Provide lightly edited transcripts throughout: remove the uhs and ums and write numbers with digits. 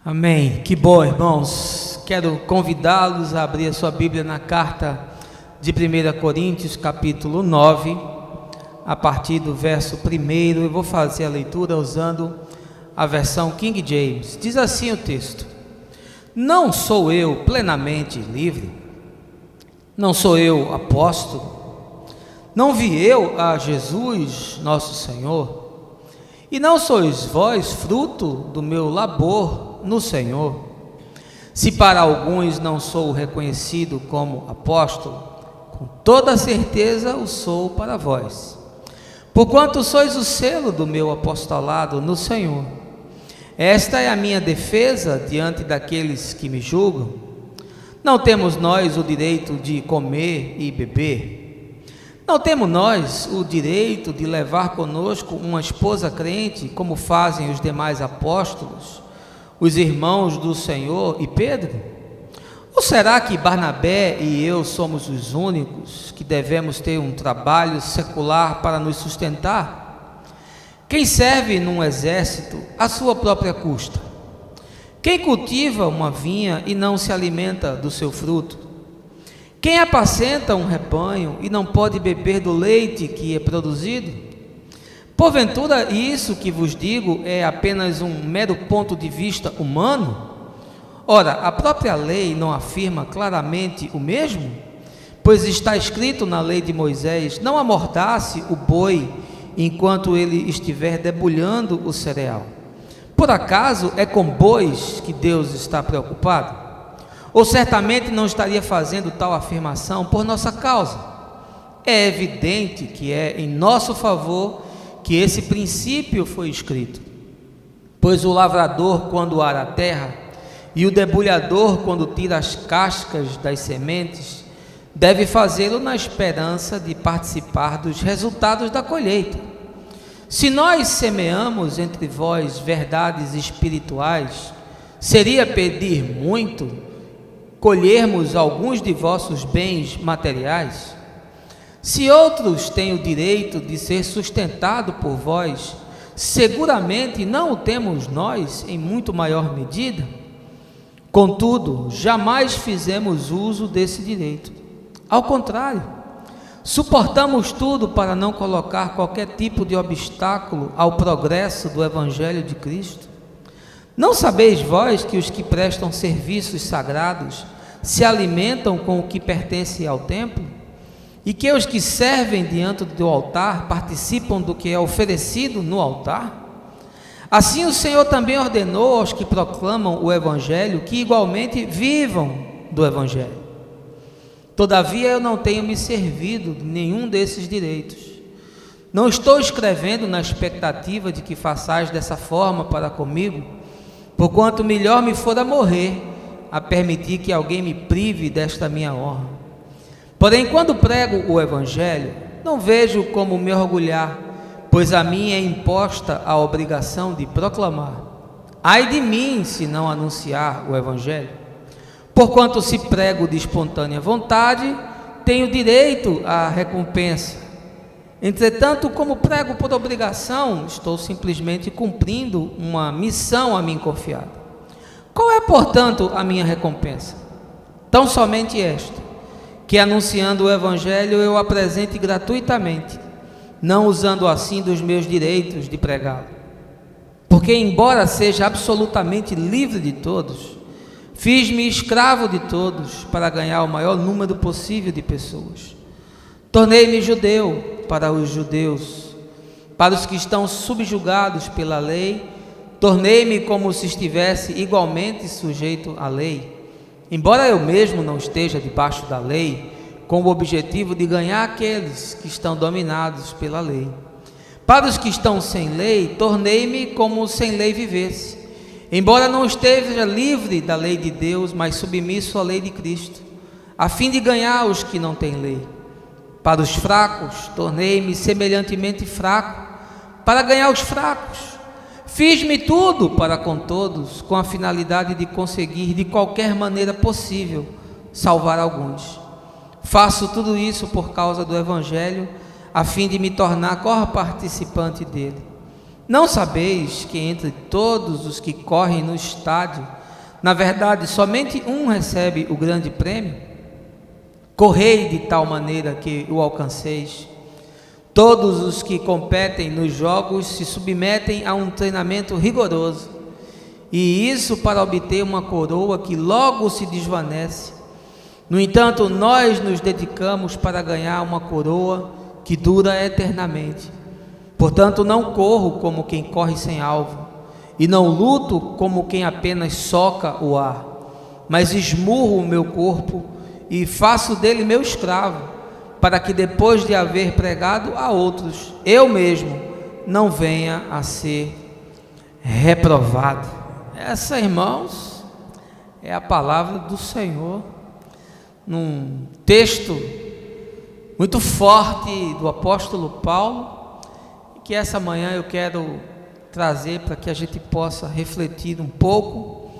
Amém. Que bom, irmãos. Quero convidá-los a abrir a sua Bíblia na carta de 1 Coríntios, capítulo 9, a partir do verso 1. Eu vou fazer a leitura usando a versão King James. Diz assim o texto: Não sou eu plenamente livre? Não sou eu apóstolo? Não vi eu a Jesus, nosso Senhor? E não sois vós fruto do meu labor no Senhor? Se para alguns não sou reconhecido como apóstolo, com toda certeza o sou para vós, porquanto sois o selo do meu apostolado no Senhor. Esta é a minha defesa diante daqueles que me julgam. Não temos nós o direito de comer e beber? Não temos nós o direito de levar conosco uma esposa crente, como fazem os demais apóstolos, os irmãos do Senhor e Pedro? Ou será que Barnabé e eu somos os únicos que devemos ter um trabalho secular para nos sustentar? Quem serve num exército à sua própria custa? Quem cultiva uma vinha e não se alimenta do seu fruto? Quem apacenta um rebanho e não pode beber do leite que é produzido? Porventura isso que vos digo é apenas um mero ponto de vista humano? Ora, a própria lei não afirma claramente o mesmo? Pois está escrito na lei de Moisés: não amordace o boi enquanto ele estiver debulhando o cereal. Por acaso é com bois que Deus está preocupado? Ou certamente não estaria fazendo tal afirmação por nossa causa? É evidente que é em nosso favor que esse princípio foi escrito. Pois o lavrador, quando ara a terra, e o debulhador, quando tira as cascas das sementes, deve fazê-lo na esperança de participar dos resultados da colheita. Se nós semeamos entre vós verdades espirituais, seria pedir muito colhermos alguns de vossos bens materiais? Se outros têm o direito de ser sustentado por vós, seguramente não o temos nós em muito maior medida? Contudo, jamais fizemos uso desse direito. Ao contrário, suportamos tudo para não colocar qualquer tipo de obstáculo ao progresso do Evangelho de Cristo. Não sabeis vós que os que prestam serviços sagrados se alimentam com o que pertence ao templo? E que os que servem diante do altar participam do que é oferecido no altar? Assim o Senhor também ordenou aos que proclamam o Evangelho que igualmente vivam do Evangelho. Todavia eu não tenho me servido de nenhum desses direitos. Não estou escrevendo na expectativa de que façais dessa forma para comigo, porquanto melhor me fora morrer a permitir que alguém me prive desta minha honra. Porém, quando prego o Evangelho, não vejo como me orgulhar, pois a mim é imposta a obrigação de proclamar. Ai de mim se não anunciar o Evangelho. Porquanto se prego de espontânea vontade, tenho direito à recompensa. Entretanto, como prego por obrigação, estou simplesmente cumprindo uma missão a mim confiada. Qual é, portanto, a minha recompensa? Tão somente esta: que anunciando o Evangelho eu apresente gratuitamente, não usando assim dos meus direitos de pregá-lo. Porque, embora seja absolutamente livre de todos, fiz-me escravo de todos para ganhar o maior número possível de pessoas. Tornei-me judeu para os judeus, para os que estão subjugados pela lei, tornei-me como se estivesse igualmente sujeito à lei, embora eu mesmo não esteja debaixo da lei, com o objetivo de ganhar aqueles que estão dominados pela lei. Para os que estão sem lei, tornei-me como sem lei vivesse, embora não esteja livre da lei de Deus, mas submisso à lei de Cristo, a fim de ganhar os que não têm lei. Para os fracos, tornei-me semelhantemente fraco, para ganhar os fracos. Fiz-me tudo para com todos, com a finalidade de conseguir de qualquer maneira possível salvar alguns. Faço tudo isso por causa do Evangelho, a fim de me tornar co-participante dele. Não sabeis que entre todos os que correm no estádio, na verdade, somente um recebe o grande prêmio? Correi de tal maneira que o alcanceis. Todos os que competem nos jogos se submetem a um treinamento rigoroso, e isso para obter uma coroa que logo se desvanece. No entanto, nós nos dedicamos para ganhar uma coroa que dura eternamente. Portanto, não corro como quem corre sem alvo, e não luto como quem apenas soca o ar, mas esmurro o meu corpo e faço dele meu escravo, para que depois de haver pregado a outros, eu mesmo não venha a ser reprovado. Essa, irmãos, é a palavra do Senhor, num texto muito forte do apóstolo Paulo, que essa manhã eu quero trazer para que a gente possa refletir um pouco,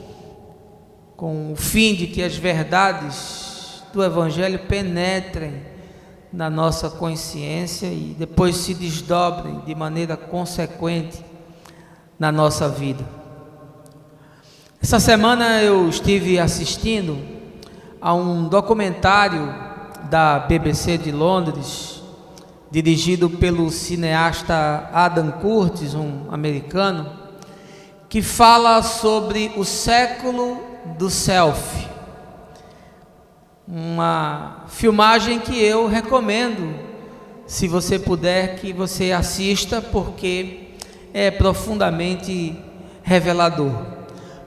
com o fim de que as verdades do Evangelho penetrem na nossa consciência e depois se desdobrem de maneira consequente na nossa vida. Essa semana eu estive assistindo a um documentário da BBC de Londres, dirigido pelo cineasta Adam Curtis, um americano, que fala sobre o século do selfie. Uma filmagem que eu recomendo, se você puder, que você assista, porque é profundamente revelador.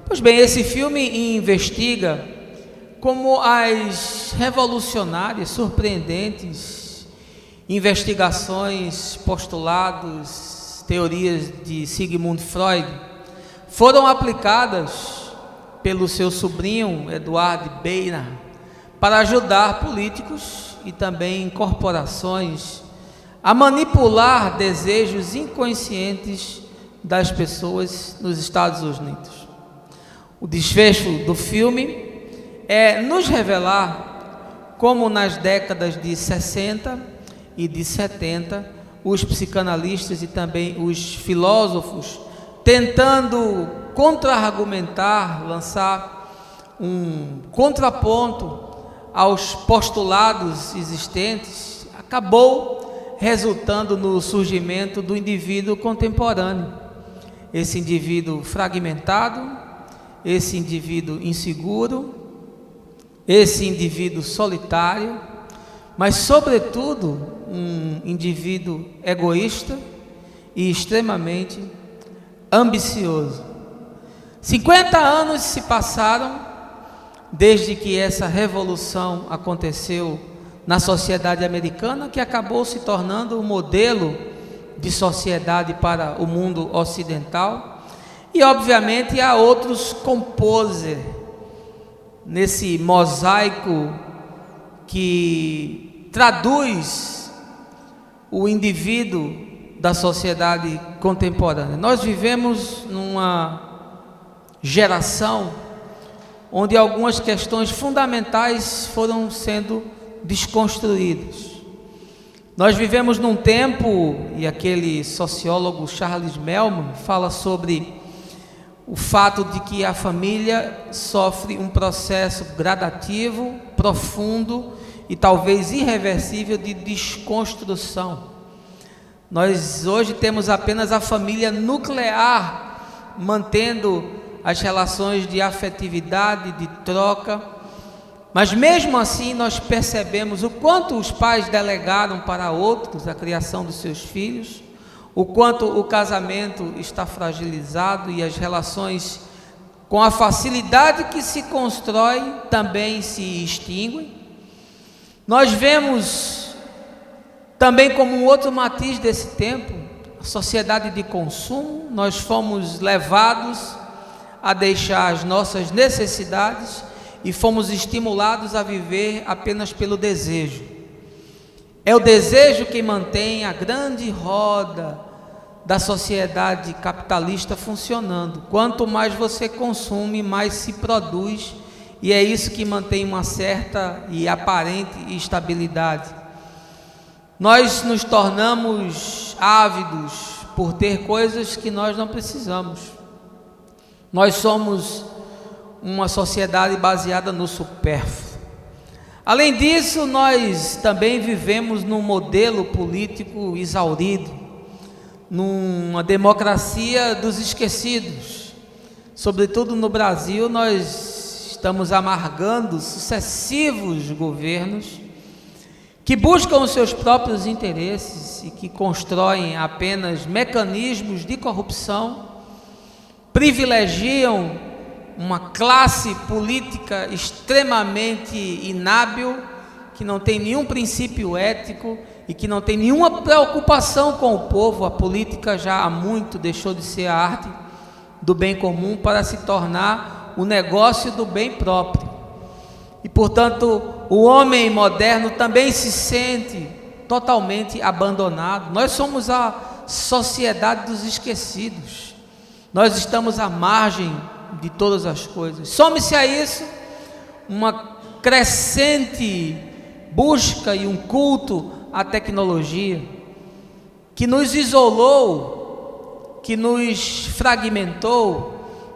Pois bem, esse filme investiga como as revolucionárias, surpreendentes investigações, postulados, teorias de Sigmund Freud foram aplicadas pelo seu sobrinho Eduard Beiner para ajudar políticos e também corporações a manipular desejos inconscientes das pessoas nos Estados Unidos. O desfecho do filme é nos revelar como nas décadas de 60 e de 70, os psicanalistas e também os filósofos, tentando contra-argumentar, lançar um contraponto aos postulados existentes, acabou resultando no surgimento do indivíduo contemporâneo. Esse indivíduo fragmentado, esse indivíduo inseguro, esse indivíduo solitário, mas sobretudo um indivíduo egoísta e extremamente ambicioso. 50 anos se passaram desde que essa revolução aconteceu na sociedade americana, que acabou se tornando um modelo de sociedade para o mundo ocidental, e obviamente há outros composers nesse mosaico que traduz o indivíduo da sociedade contemporânea. Nós vivemos numa geração onde algumas questões fundamentais foram sendo desconstruídas. Nós vivemos num tempo, e aquele sociólogo Charles Melman fala sobre o fato de que a família sofre um processo gradativo, profundo e talvez irreversível de desconstrução. Nós hoje temos apenas a família nuclear, mantendo as relações de afetividade, de troca, mas mesmo assim nós percebemos o quanto os pais delegaram para outros a criação dos seus filhos, o quanto o casamento está fragilizado e as relações, com a facilidade que se constrói, também se extinguem. Nós vemos também como um outro matiz desse tempo, a sociedade de consumo. Nós fomos levados a deixar as nossas necessidades e fomos estimulados a viver apenas pelo desejo. É o desejo que mantém a grande roda da sociedade capitalista funcionando. Quanto mais você consome, mais se produz, e é isso que mantém uma certa e aparente estabilidade. Nós nos tornamos ávidos por ter coisas que nós não precisamos. Nós somos uma sociedade baseada no supérfluo. Além disso, nós também vivemos num modelo político exaurido, numa democracia dos esquecidos. Sobretudo no Brasil, nós estamos amargando sucessivos governos que buscam os seus próprios interesses e que constroem apenas mecanismos de corrupção, privilegiam uma classe política extremamente inábil, que não tem nenhum princípio ético e que não tem nenhuma preocupação com o povo. A política já há muito deixou de ser a arte do bem comum para se tornar o negócio do bem próprio. E, portanto, o homem moderno também se sente totalmente abandonado. Nós somos a sociedade dos esquecidos. Nós estamos à margem de todas as coisas. Some-se a isso uma crescente busca e um culto à tecnologia que nos isolou, que nos fragmentou,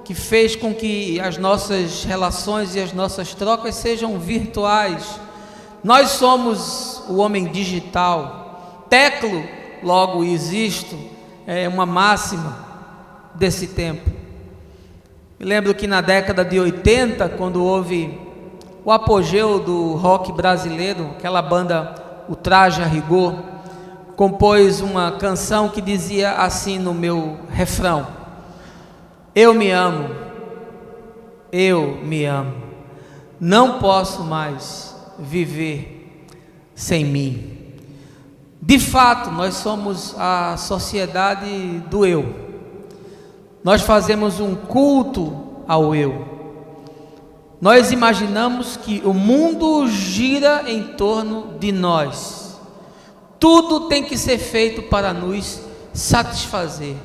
que fez com que as nossas relações e as nossas trocas sejam virtuais. Nós somos o homem digital. Teclo, logo existo, é uma máxima desse tempo. Me lembro que na década de 80, quando houve o apogeu do rock brasileiro, aquela banda O Traje a Rigor compôs uma canção que dizia assim no meu refrão: eu me amo, não posso mais viver sem mim. De fato, nós somos a sociedade do eu. Nós fazemos um culto ao eu. Nós imaginamos que o mundo gira em torno de nós. Tudo tem que ser feito para nos satisfazer.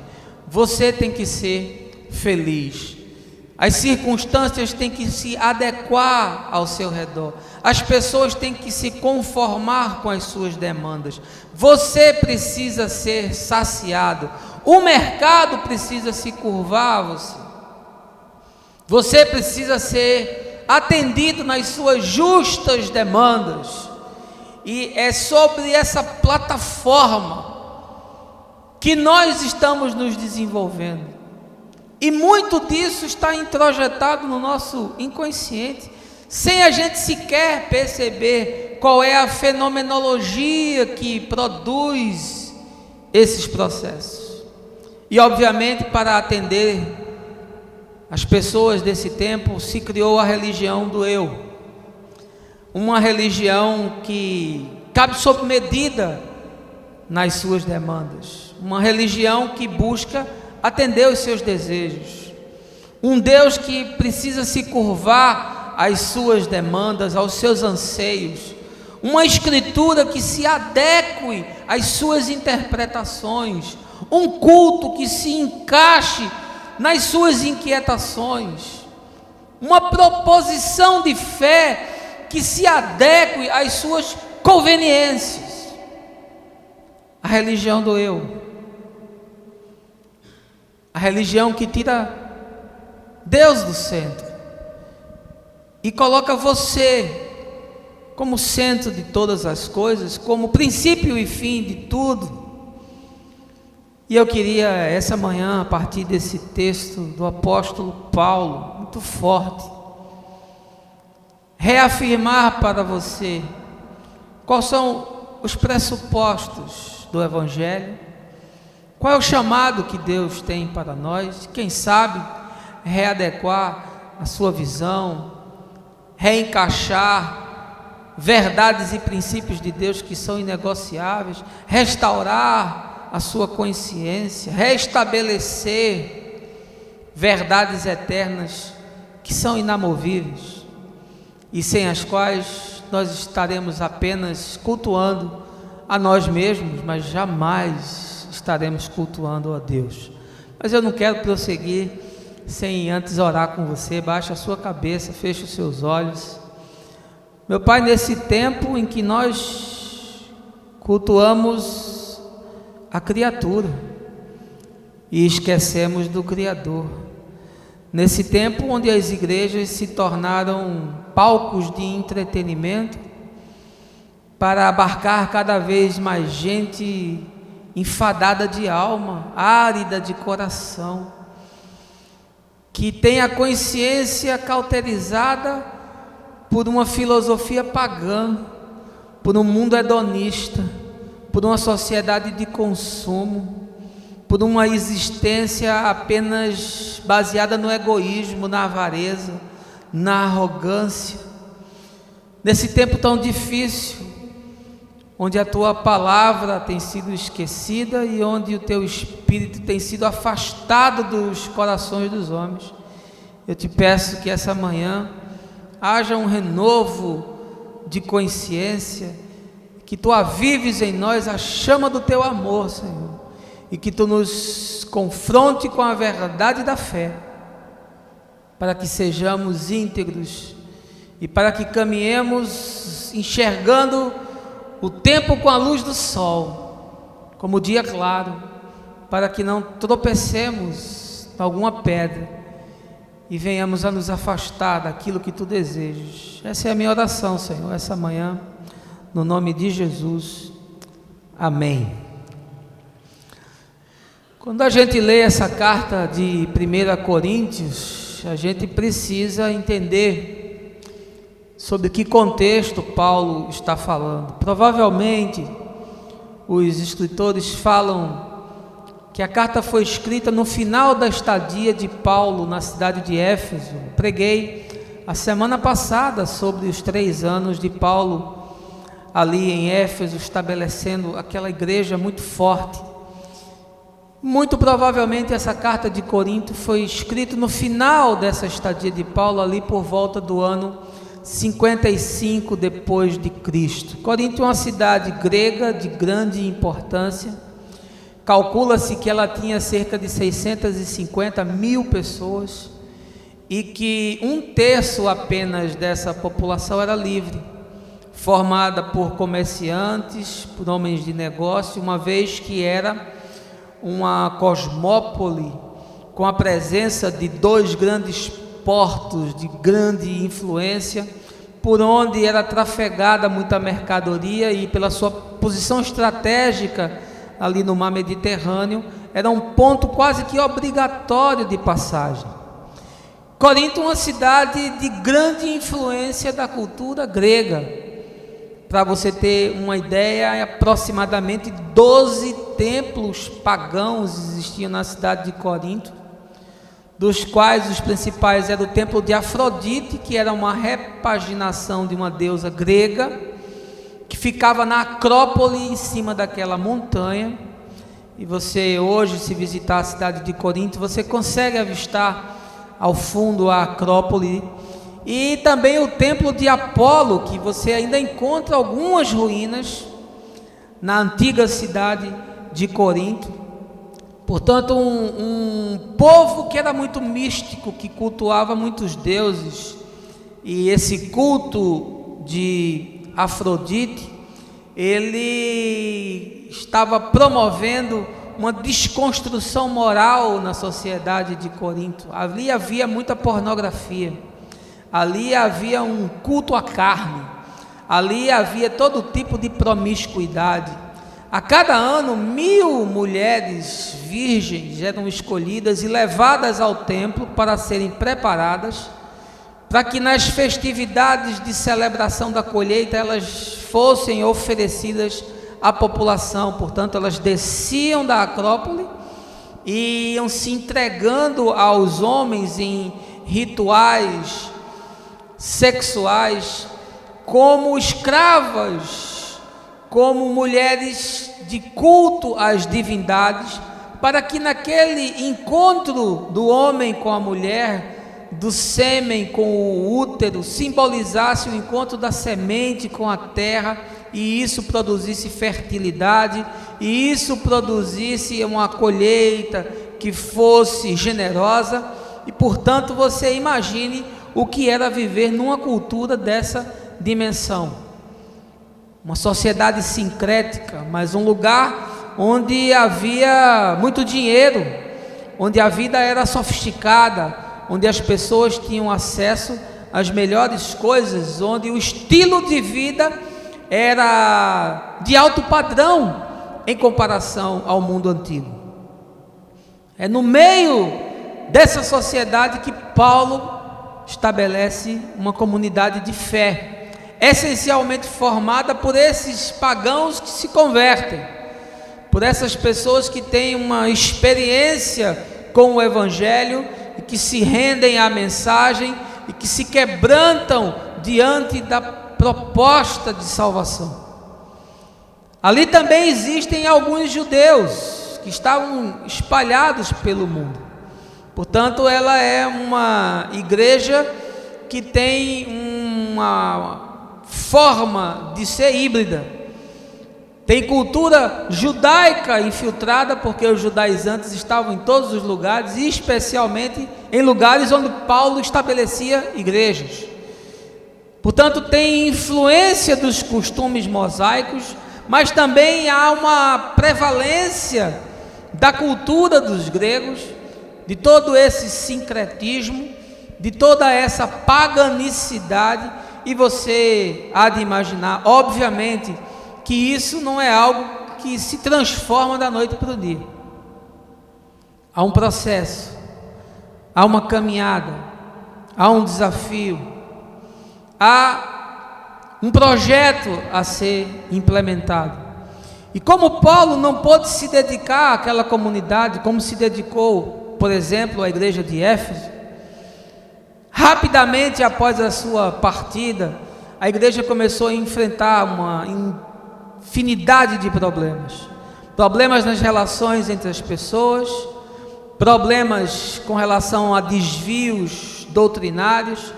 Você tem que ser feliz. As circunstâncias têm que se adequar ao seu redor. As pessoas têm que se conformar com as suas demandas. Você precisa ser saciado. O mercado precisa se curvar a você. Você precisa ser atendido nas suas justas demandas. E é sobre essa plataforma que nós estamos nos desenvolvendo. E muito disso está introjetado no nosso inconsciente, sem a gente sequer perceber qual é a fenomenologia que produz esses processos. E obviamente, para atender as pessoas desse tempo, se criou a religião do eu. Uma religião que cabe sob medida nas suas demandas. Uma religião que busca atender os seus desejos. Um Deus que precisa se curvar às suas demandas, aos seus anseios. Uma escritura que se adeque às suas interpretações. Um culto que se encaixe nas suas inquietações. Uma proposição de fé que se adeque às suas conveniências. A religião do eu. A religião que tira Deus do centro e coloca você como centro de todas as coisas, como princípio e fim de tudo. E eu queria essa manhã, a partir desse texto do apóstolo Paulo, muito forte, reafirmar para você quais são os pressupostos do Evangelho, qual é o chamado que Deus tem para nós. Quem sabe readequar a sua visão, reencaixar verdades e princípios de Deus que são inegociáveis, restaurar a sua consciência, restabelecer verdades eternas que são inamovíveis e sem as quais nós estaremos apenas cultuando a nós mesmos, mas jamais estaremos cultuando a Deus. Mas eu não quero prosseguir sem antes orar com você. Baixe a sua cabeça, feche os seus olhos. Meu Pai, nesse tempo em que nós cultuamos a criatura, e esquecemos do Criador. Nesse tempo onde as igrejas se tornaram palcos de entretenimento para abarcar cada vez mais gente enfadada de alma, árida de coração, que tem a consciência cauterizada por uma filosofia pagã, por um mundo hedonista, por uma sociedade de consumo, por uma existência apenas baseada no egoísmo, na avareza, na arrogância. Nesse tempo tão difícil, onde a tua palavra tem sido esquecida e onde o teu espírito tem sido afastado dos corações dos homens, eu te peço que essa manhã haja um renovo de consciência, que tu avives em nós a chama do teu amor, Senhor, e que tu nos confronte com a verdade da fé, para que sejamos íntegros e para que caminhemos enxergando o tempo com a luz do sol, como o dia claro, para que não tropecemos em alguma pedra e venhamos a nos afastar daquilo que tu desejas. Essa é a minha oração, Senhor, essa manhã, no nome de Jesus, amém. Quando a gente lê essa carta de 1 Coríntios, a gente precisa entender sobre que contexto Paulo está falando. Provavelmente os escritores falam que a carta foi escrita no final da estadia de Paulo na cidade de Éfeso. Preguei a semana passada sobre os 3 anos de Paulo ali em Éfeso, estabelecendo aquela igreja muito forte. Muito provavelmente essa carta de Corinto foi escrita no final dessa estadia de Paulo, ali por volta do ano 55 depois de Cristo. Corinto é uma cidade grega de grande importância. Calcula-se que ela tinha cerca de 650 mil pessoas e que 1/3 apenas dessa população era livre, formada por comerciantes, por homens de negócio, uma vez que era uma cosmópole com a presença de 2 grandes portos de grande influência, por onde era trafegada muita mercadoria, e pela sua posição estratégica ali no mar Mediterrâneo, era um ponto quase que obrigatório de passagem. Corinto é uma cidade de grande influência da cultura grega. Para você ter uma ideia, aproximadamente 12 templos pagãos existiam na cidade de Corinto, dos quais os principais eram o templo de Afrodite, que era uma repaginação de uma deusa grega, que ficava na Acrópole, em cima daquela montanha. E você hoje, se visitar a cidade de Corinto, você consegue avistar ao fundo a Acrópole, e também o templo de Apolo, que você ainda encontra algumas ruínas na antiga cidade de Corinto. Portanto, um povo que era muito místico, que cultuava muitos deuses, e esse culto de Afrodite, ele estava promovendo uma desconstrução moral na sociedade de Corinto. Ali havia muita pornografia, ali havia um culto à carne, ali havia todo tipo de promiscuidade. A cada ano 1000 mulheres virgens eram escolhidas e levadas ao templo para serem preparadas, para que nas festividades de celebração da colheita elas fossem oferecidas à população. Portanto, elas desciam da Acrópole e iam se entregando aos homens em rituais sexuais, como escravas, como mulheres de culto às divindades, para que naquele encontro do homem com a mulher, do sêmen com o útero, simbolizasse o encontro da semente com a terra, e isso produzisse fertilidade, e isso produzisse uma colheita que fosse generosa. E portanto você imagine o que era viver numa cultura dessa dimensão, uma sociedade sincrética, mas um lugar onde havia muito dinheiro, onde a vida era sofisticada, onde as pessoas tinham acesso às melhores coisas, onde o estilo de vida era de alto padrão em comparação ao mundo antigo. É no meio dessa sociedade que Paulo estabelece uma comunidade de fé, essencialmente formada por esses pagãos que se convertem, por essas pessoas que têm uma experiência com o Evangelho e que se rendem à mensagem e que se quebrantam diante da proposta de salvação. Ali também existem alguns judeus que estavam espalhados pelo mundo. Portanto, ela é uma igreja que tem uma forma de ser híbrida. Tem cultura judaica infiltrada, porque os judaizantes estavam em todos os lugares, e especialmente em lugares onde Paulo estabelecia igrejas. Portanto, tem influência dos costumes mosaicos, mas também há uma prevalência da cultura dos gregos, de todo esse sincretismo, de toda essa paganicidade, e você há de imaginar, obviamente, que isso não é algo que se transforma da noite para o dia. Há um processo, há uma caminhada, há um desafio, há um projeto a ser implementado. E como Paulo não pôde se dedicar àquela comunidade, como se dedicou, por exemplo, à igreja de Éfeso, rapidamente após a sua partida, a igreja começou a enfrentar uma infinidade de problemas nas relações entre as pessoas, problemas com relação a desvios doutrinários,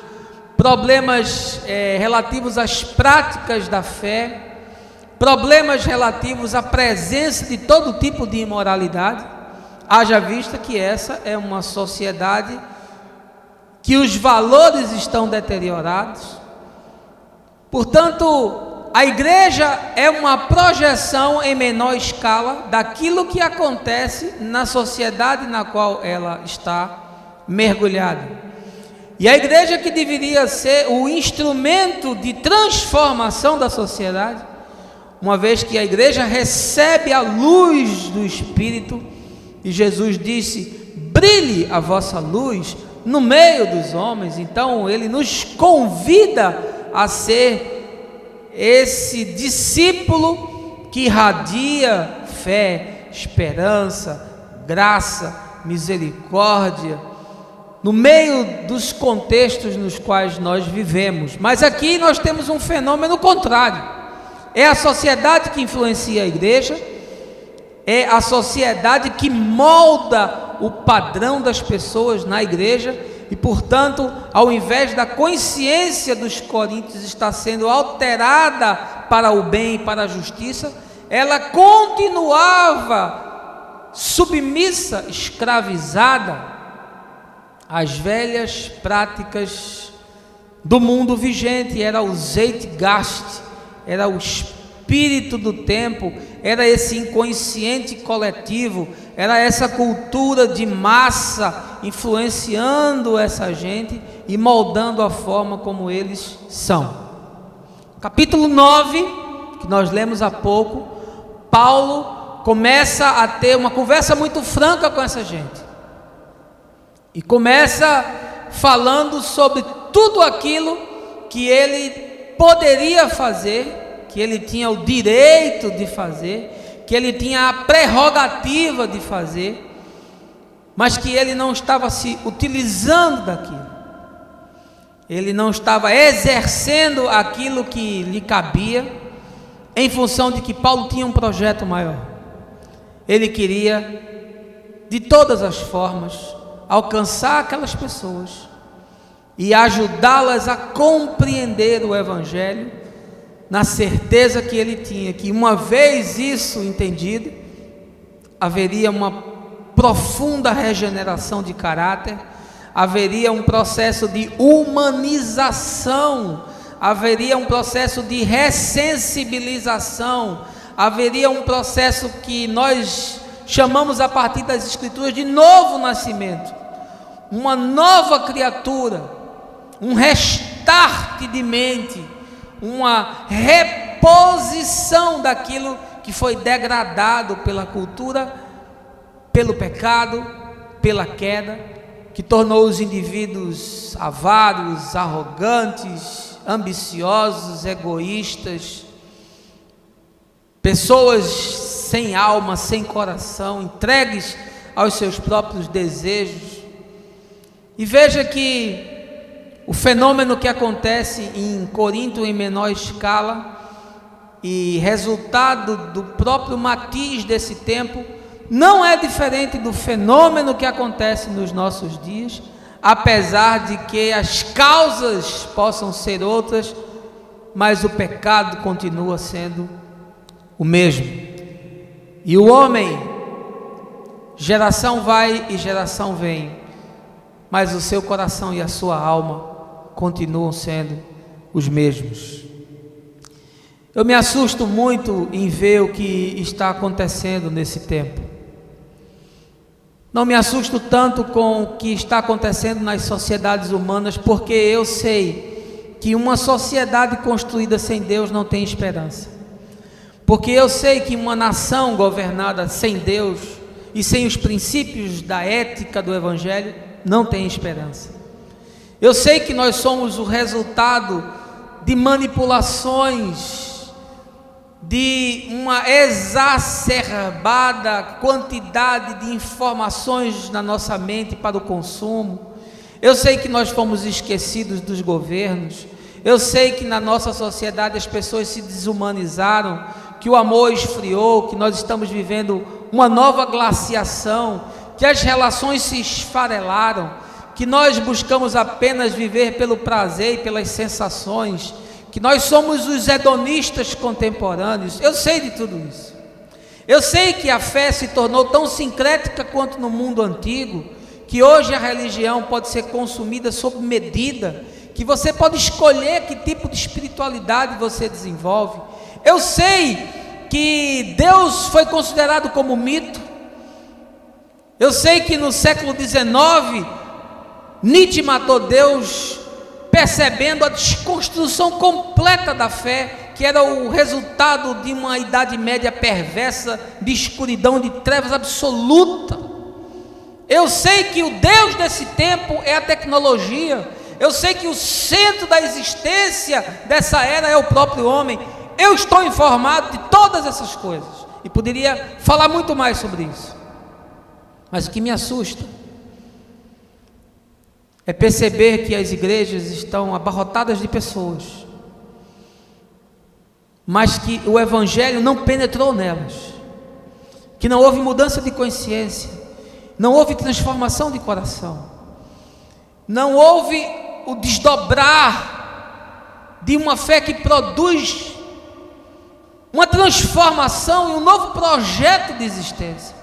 problemas relativos às práticas da fé, problemas relativos à presença de todo tipo de imoralidade. Haja vista que essa é uma sociedade que os valores estão deteriorados. Portanto, a igreja é uma projeção em menor escala daquilo que acontece na sociedade na qual ela está mergulhada. E a igreja, que deveria ser o instrumento de transformação da sociedade, uma vez que a igreja recebe a luz do Espírito, e Jesus disse: brilhe a vossa luz no meio dos homens. Então ele nos convida a ser esse discípulo que irradia fé, esperança, graça, misericórdia, no meio dos contextos nos quais nós vivemos. Mas aqui nós temos um fenômeno contrário. É a sociedade que influencia a igreja, é a sociedade que molda o padrão das pessoas na igreja, e portanto, ao invés da consciência dos coríntios estar sendo alterada para o bem e para a justiça, ela continuava submissa, escravizada às velhas práticas do mundo vigente. Era o Zeitgeist, era o espírito do tempo, era esse inconsciente coletivo, era essa cultura de massa influenciando essa gente e moldando a forma como eles são. Capítulo 9, que nós lemos há pouco, Paulo começa a ter uma conversa muito franca com essa gente, e começa falando sobre tudo aquilo que ele poderia fazer, que ele tinha o direito de fazer, que ele tinha a prerrogativa de fazer, mas que ele não estava se utilizando daquilo, ele não estava exercendo aquilo que lhe cabia, em função de que Paulo tinha um projeto maior. Ele queria, de todas as formas, alcançar aquelas pessoas e ajudá-las a compreender o Evangelho, na certeza que ele tinha que, uma vez isso entendido, haveria uma profunda regeneração de caráter, haveria um processo de humanização, haveria um processo de ressensibilização, haveria um processo que nós chamamos a partir das Escrituras de novo nascimento, uma nova criatura, um restart de mente, uma reposição daquilo que foi degradado pela cultura, pelo pecado, pela queda, que tornou os indivíduos avaros, arrogantes, ambiciosos, egoístas, pessoas sem alma, sem coração, entregues aos seus próprios desejos. E veja que o fenômeno que acontece em Corinto em menor escala e resultado do próprio matiz desse tempo não é diferente do fenômeno que acontece nos nossos dias, apesar de que as causas possam ser outras, mas o pecado continua sendo o mesmo. E o homem, geração vai e geração vem, mas o seu coração e a sua alma continuam sendo os mesmos. Eu me assusto muito em ver o que está acontecendo nesse tempo. Não me assusto tanto com o que está acontecendo nas sociedades humanas, porque eu sei que uma sociedade construída sem Deus não tem esperança. Porque eu sei que uma nação governada sem Deus e sem os princípios da ética do Evangelho não tem esperança. Eu sei que nós somos o resultado de manipulações, de uma exacerbada quantidade de informações na nossa mente para o consumo. Eu sei que nós fomos esquecidos dos governos. Eu sei que na nossa sociedade as pessoas se desumanizaram, que o amor esfriou, que nós estamos vivendo uma nova glaciação, que as relações se esfarelaram, que nós buscamos apenas viver pelo prazer e pelas sensações, que nós somos os hedonistas contemporâneos. Eu sei de tudo isso. Eu sei que a fé se tornou tão sincrética quanto no mundo antigo, que hoje a religião pode ser consumida sob medida, que você pode escolher que tipo de espiritualidade você desenvolve. Eu sei que Deus foi considerado como mito. Eu sei que no século XIX, Nietzsche matou Deus, percebendo a desconstrução completa da fé, que era o resultado de uma idade média perversa, de escuridão, de trevas absoluta. Eu sei que o Deus desse tempo é a tecnologia. Eu sei que o centro da existência dessa era é o próprio homem. Eu estou informado de todas essas coisas e poderia falar muito mais sobre isso, mas o que me assusta é perceber que as igrejas estão abarrotadas de pessoas, mas que o Evangelho não penetrou nelas, que não houve mudança de consciência, não houve transformação de coração, não houve o desdobrar de uma fé que produz uma transformação e um novo projeto de existência,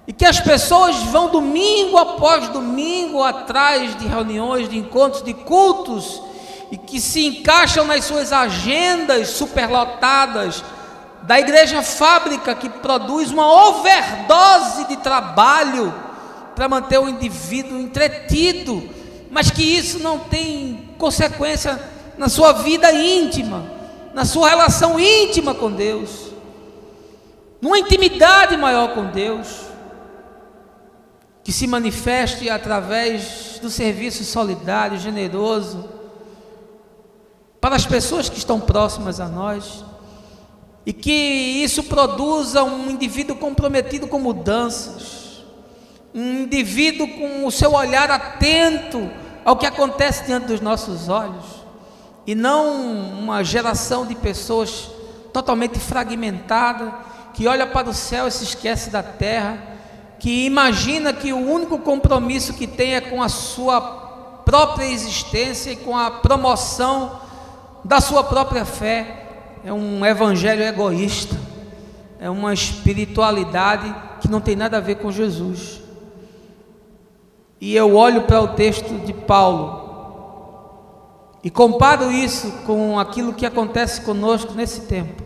e que as pessoas vão domingo após domingo atrás de reuniões, de encontros, de cultos, e que se encaixam nas suas agendas superlotadas da igreja fábrica, que produz uma overdose de trabalho para manter o indivíduo entretido, mas que isso não tem consequência na sua vida íntima, na sua relação íntima com Deus, numa intimidade maior com Deus, que se manifeste através do serviço solidário, generoso, para as pessoas que estão próximas a nós, e que isso produza um indivíduo comprometido com mudanças, um indivíduo com o seu olhar atento ao que acontece diante dos nossos olhos, e não uma geração de pessoas totalmente fragmentada, que olha para o céu e se esquece da terra, que imagina que o único compromisso que tem é com a sua própria existência e com a promoção da sua própria fé. É um evangelho egoísta, é uma espiritualidade que não tem nada a ver com Jesus. E eu olho para o texto de Paulo e comparo isso com aquilo que acontece conosco nesse tempo,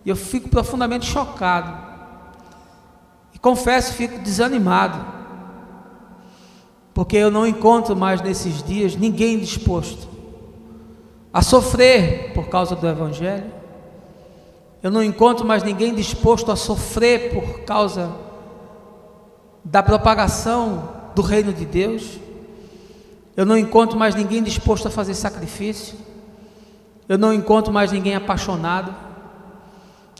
e eu fico profundamente chocado. E confesso, fico desanimado, porque eu não encontro mais nesses dias ninguém disposto a sofrer por causa do Evangelho. Eu não encontro mais ninguém disposto a sofrer por causa da propagação do reino de Deus. Eu não encontro mais ninguém disposto a fazer sacrifício. Eu não encontro mais ninguém apaixonado.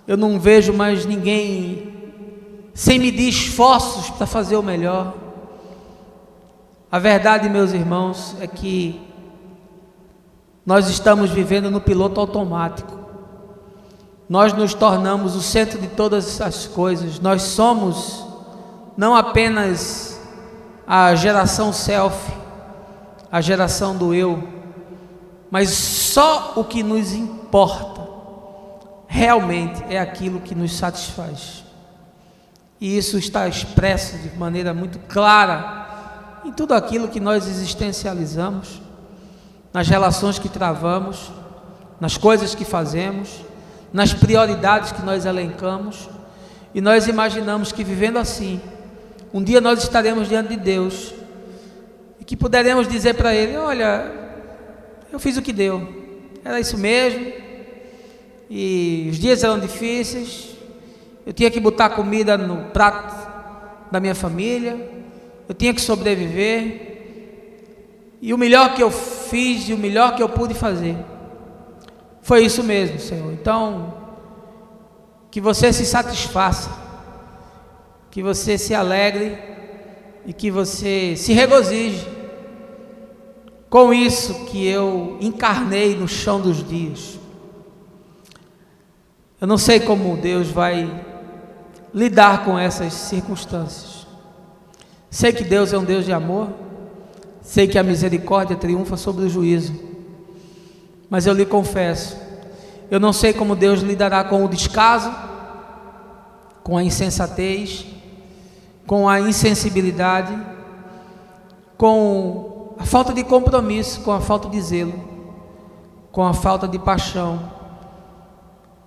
Eu não vejo mais ninguém sem medir esforços para fazer o melhor. A verdade, meus irmãos, é que nós estamos vivendo no piloto automático. Nós nos tornamos o centro de todas as coisas. Nós somos não apenas a geração selfie, a geração do eu, mas só o que nos importa realmente é aquilo que nos satisfaz. E isso está expresso de maneira muito clara em tudo aquilo que nós existencializamos, nas relações que travamos, nas coisas que fazemos, nas prioridades que nós elencamos. E nós imaginamos que vivendo assim, um dia nós estaremos diante de Deus e que poderemos dizer para Ele: olha, eu fiz o que deu, era isso mesmo, e os dias eram difíceis, eu tinha que botar comida no prato da minha família, eu tinha que sobreviver, e o melhor que eu fiz e o melhor que eu pude fazer foi isso mesmo, Senhor. Então, que você se satisfaça, que você se alegre e que você se regozije com isso que eu encarnei no chão dos dias. Eu não sei como Deus vai lidar com essas circunstâncias. Sei que Deus é um Deus de amor, sei que a misericórdia triunfa sobre o juízo, mas eu lhe confesso, eu não sei como Deus lidará com o descaso, com a insensatez, com a insensibilidade, com a falta de compromisso, com a falta de zelo, com a falta de paixão,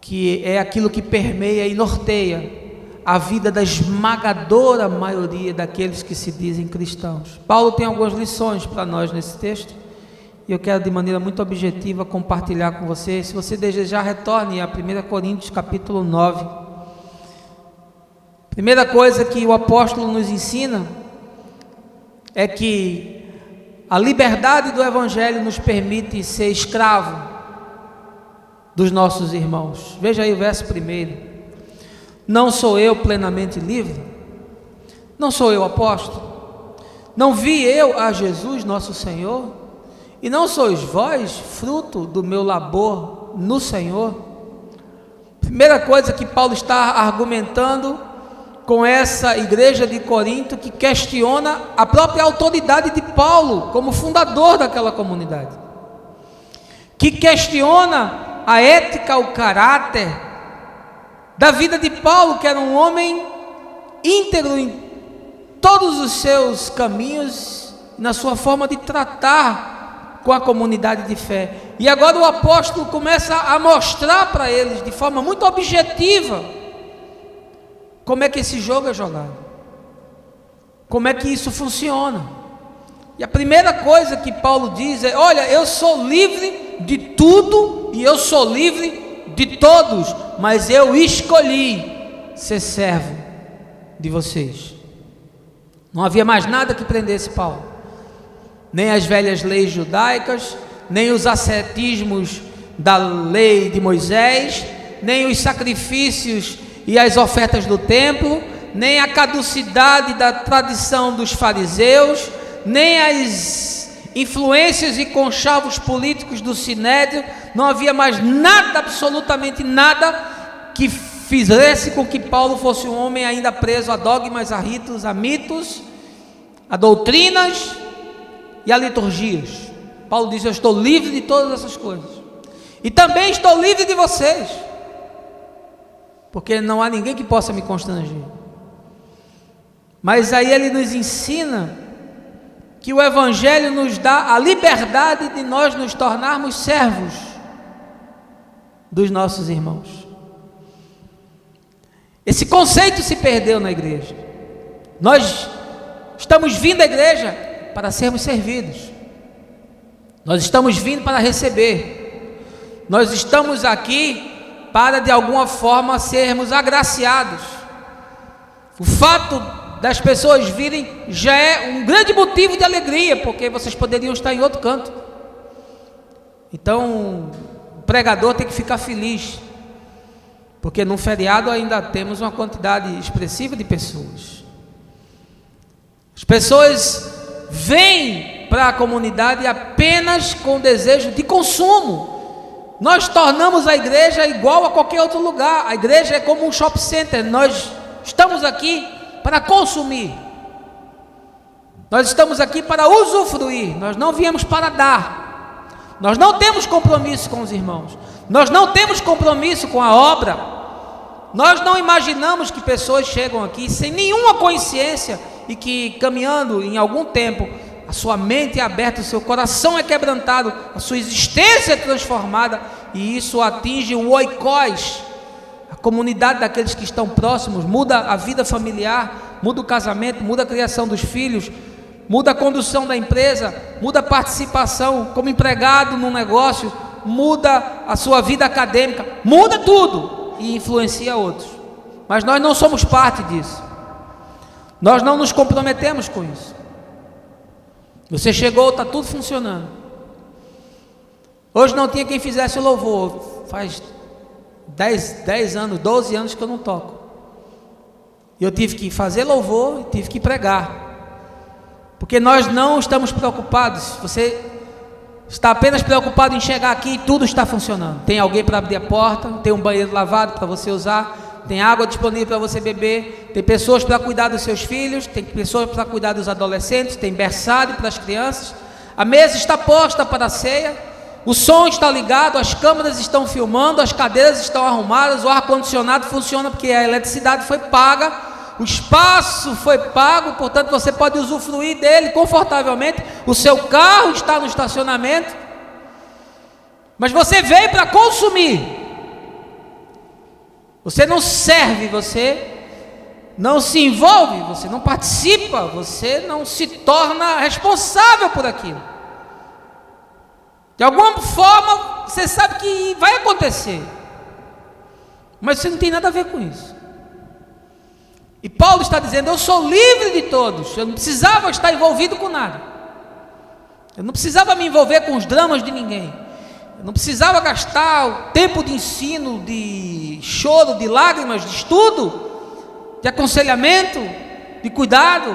que é aquilo que permeia e norteia a vida da esmagadora maioria daqueles que se dizem cristãos. Paulo tem algumas lições para nós nesse texto, e eu quero de maneira muito objetiva compartilhar com você. Se você desejar, retorne a 1 Coríntios capítulo 9. Primeira coisa que o apóstolo nos ensina é que a liberdade do Evangelho nos permite ser escravo dos nossos irmãos. Veja aí o verso 1: não sou eu plenamente livre? Não sou eu apóstolo? Não vi eu a Jesus nosso Senhor? E não sois vós fruto do meu labor no Senhor? Primeira coisa que Paulo está argumentando com essa igreja de Corinto, que questiona a própria autoridade de Paulo como fundador daquela comunidade, que questiona a ética, o caráter da vida de Paulo, que era um homem íntegro em todos os seus caminhos, na sua forma de tratar com a comunidade de fé. E agora o apóstolo começa a mostrar para eles de forma muito objetiva como é que esse jogo é jogado, como é que isso funciona. E a primeira coisa que Paulo diz é: olha, eu sou livre de tudo e eu sou livre de todos, mas eu escolhi ser servo de vocês. Não havia mais nada que prendesse Paulo, nem as velhas leis judaicas, nem os ascetismos da lei de Moisés, nem os sacrifícios e as ofertas do templo, nem a caducidade da tradição dos fariseus, nem as influências e conchavos políticos do Sinédrio. Não havia mais nada, absolutamente nada, que fizesse com que Paulo fosse um homem ainda preso a dogmas, a ritos, a mitos, a doutrinas e a liturgias. Paulo diz: eu estou livre de todas essas coisas, e também estou livre de vocês, porque não há ninguém que possa me constranger. Mas aí ele nos ensina que o Evangelho nos dá a liberdade de nós nos tornarmos servos dos nossos irmãos. Esse conceito se perdeu na igreja. Nós estamos vindo à igreja para sermos servidos. Nós estamos vindo para receber. Nós estamos aqui para de alguma forma sermos agraciados. O fato das pessoas virem já é um grande motivo de alegria, porque vocês poderiam estar em outro canto. Então, o pregador tem que ficar feliz, porque no feriado ainda temos uma quantidade expressiva de pessoas. As pessoas vêm para a comunidade apenas com desejo de consumo. Nós tornamos a igreja igual a qualquer outro lugar. A igreja é como um shopping center. Nós estamos aqui para consumir. Nós estamos aqui para usufruir. Nós não viemos para dar. Nós não temos compromisso com os irmãos. Nós não temos compromisso com a obra. Nós não imaginamos que pessoas chegam aqui sem nenhuma consciência e que caminhando em algum tempo a sua mente é aberta, o seu coração é quebrantado, a sua existência é transformada, e isso atinge o oikos, a comunidade daqueles que estão próximos, muda a vida familiar, muda o casamento, muda a criação dos filhos, muda a condução da empresa, muda a participação como empregado no negócio, muda a sua vida acadêmica, muda tudo e influencia outros. Mas nós não somos parte disso. Nós não nos comprometemos com isso. Você chegou, está tudo funcionando. Hoje não tinha quem fizesse o louvor. Faz 10 anos, 12 anos que eu não toco. E eu tive que fazer louvor e tive que pregar. Porque nós não estamos preocupados. Você está apenas preocupado em chegar aqui e tudo está funcionando. Tem alguém para abrir a porta, tem um banheiro lavado para você usar, tem água disponível para você beber, tem pessoas para cuidar dos seus filhos, tem pessoas para cuidar dos adolescentes, tem berçário para as crianças, a mesa está posta para a ceia, o som está ligado, as câmeras estão filmando, as cadeiras estão arrumadas, o ar-condicionado funciona porque a eletricidade foi paga, o espaço foi pago, portanto você pode usufruir dele confortavelmente, o seu carro está no estacionamento, mas você veio para consumir. Você não serve, você não se envolve, você não participa, você não se torna responsável por aquilo. De alguma forma, você sabe que vai acontecer, mas você não tem nada a ver com isso. E Paulo está dizendo: eu sou livre de todos, eu não precisava estar envolvido com nada, eu não precisava me envolver com os dramas de ninguém, eu não precisava gastar o tempo de ensino, de choro, de lágrimas, de estudo, de aconselhamento, de cuidado.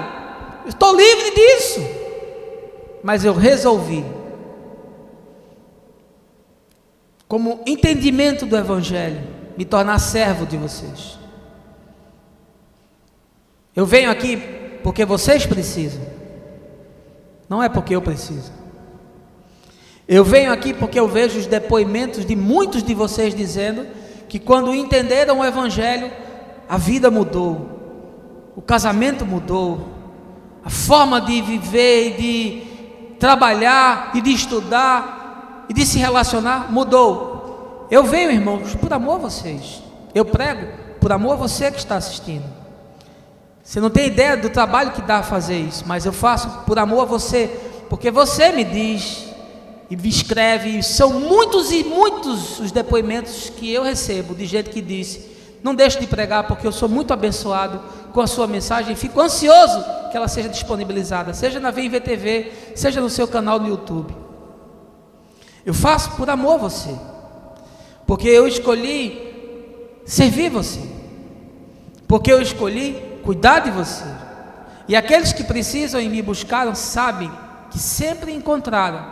Eu estou livre disso. Mas eu resolvi, como entendimento do Evangelho, me tornar servo de vocês. Eu venho aqui porque vocês precisam, não é porque eu preciso. Eu venho aqui porque eu vejo os depoimentos de muitos de vocês dizendo que quando entenderam o Evangelho, a vida mudou, o casamento mudou, a forma de viver e de trabalhar e de estudar e de se relacionar mudou. Eu venho, irmãos, por amor a vocês. Eu prego por amor a você que está assistindo. Você não tem ideia do trabalho que dá a fazer isso, mas eu faço por amor a você, porque você me diz e me escreve, são muitos e muitos os depoimentos que eu recebo de gente que disse: não deixe de pregar porque eu sou muito abençoado com a sua mensagem e fico ansioso que ela seja disponibilizada, seja na VMVTV, seja no seu canal no YouTube. Eu faço por amor a você, porque eu escolhi servir você, porque eu escolhi cuidar de você, e aqueles que precisam e me buscaram sabem que sempre encontraram,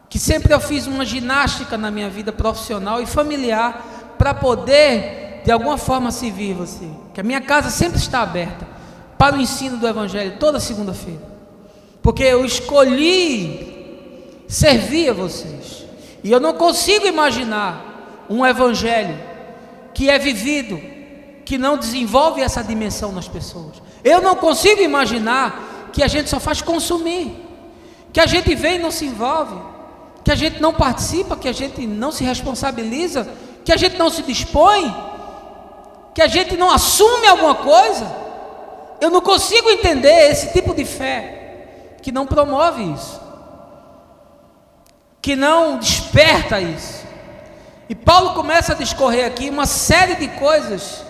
que sempre eu fiz uma ginástica na minha vida profissional e familiar para poder de alguma forma servir você, que a minha casa sempre está aberta para o ensino do Evangelho toda segunda-feira, porque eu escolhi servir a vocês, e eu não consigo imaginar um Evangelho que é vivido, que não desenvolve essa dimensão nas pessoas. Eu não consigo imaginar que a gente só faz consumir, que a gente vem e não se envolve, que a gente não participa, que a gente não se responsabiliza, que a gente não se dispõe. que a gente não assume alguma coisa. Eu não consigo entender esse tipo de fé que não promove isso, que não desperta isso. E Paulo começa a discorrer aqui uma série de coisas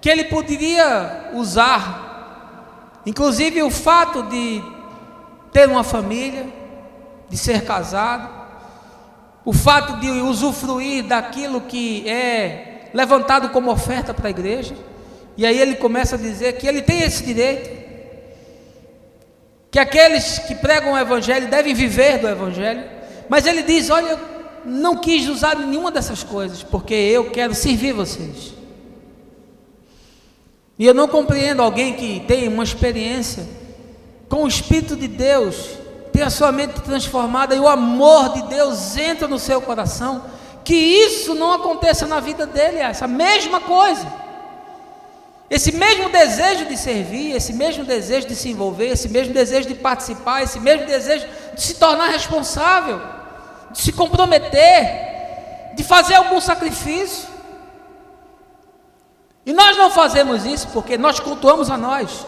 que ele poderia usar, inclusive o fato de ter uma família, de ser casado, o fato de usufruir daquilo que é levantado como oferta para a igreja. E aí ele começa a dizer que ele tem esse direito, que aqueles que pregam o evangelho devem viver do evangelho. Mas ele diz: olha, eu não quis usar nenhuma dessas coisas, porque eu quero servir vocês. E eu não compreendo alguém que tem uma experiência com o Espírito de Deus, tem a sua mente transformada e o amor de Deus entra no seu coração, que isso não aconteça na vida dele. Essa mesma coisa, esse mesmo desejo de servir, esse mesmo desejo de se envolver, esse mesmo desejo de participar, esse mesmo desejo de se tornar responsável, de se comprometer, de fazer algum sacrifício. E nós não fazemos isso porque nós cultuamos a nós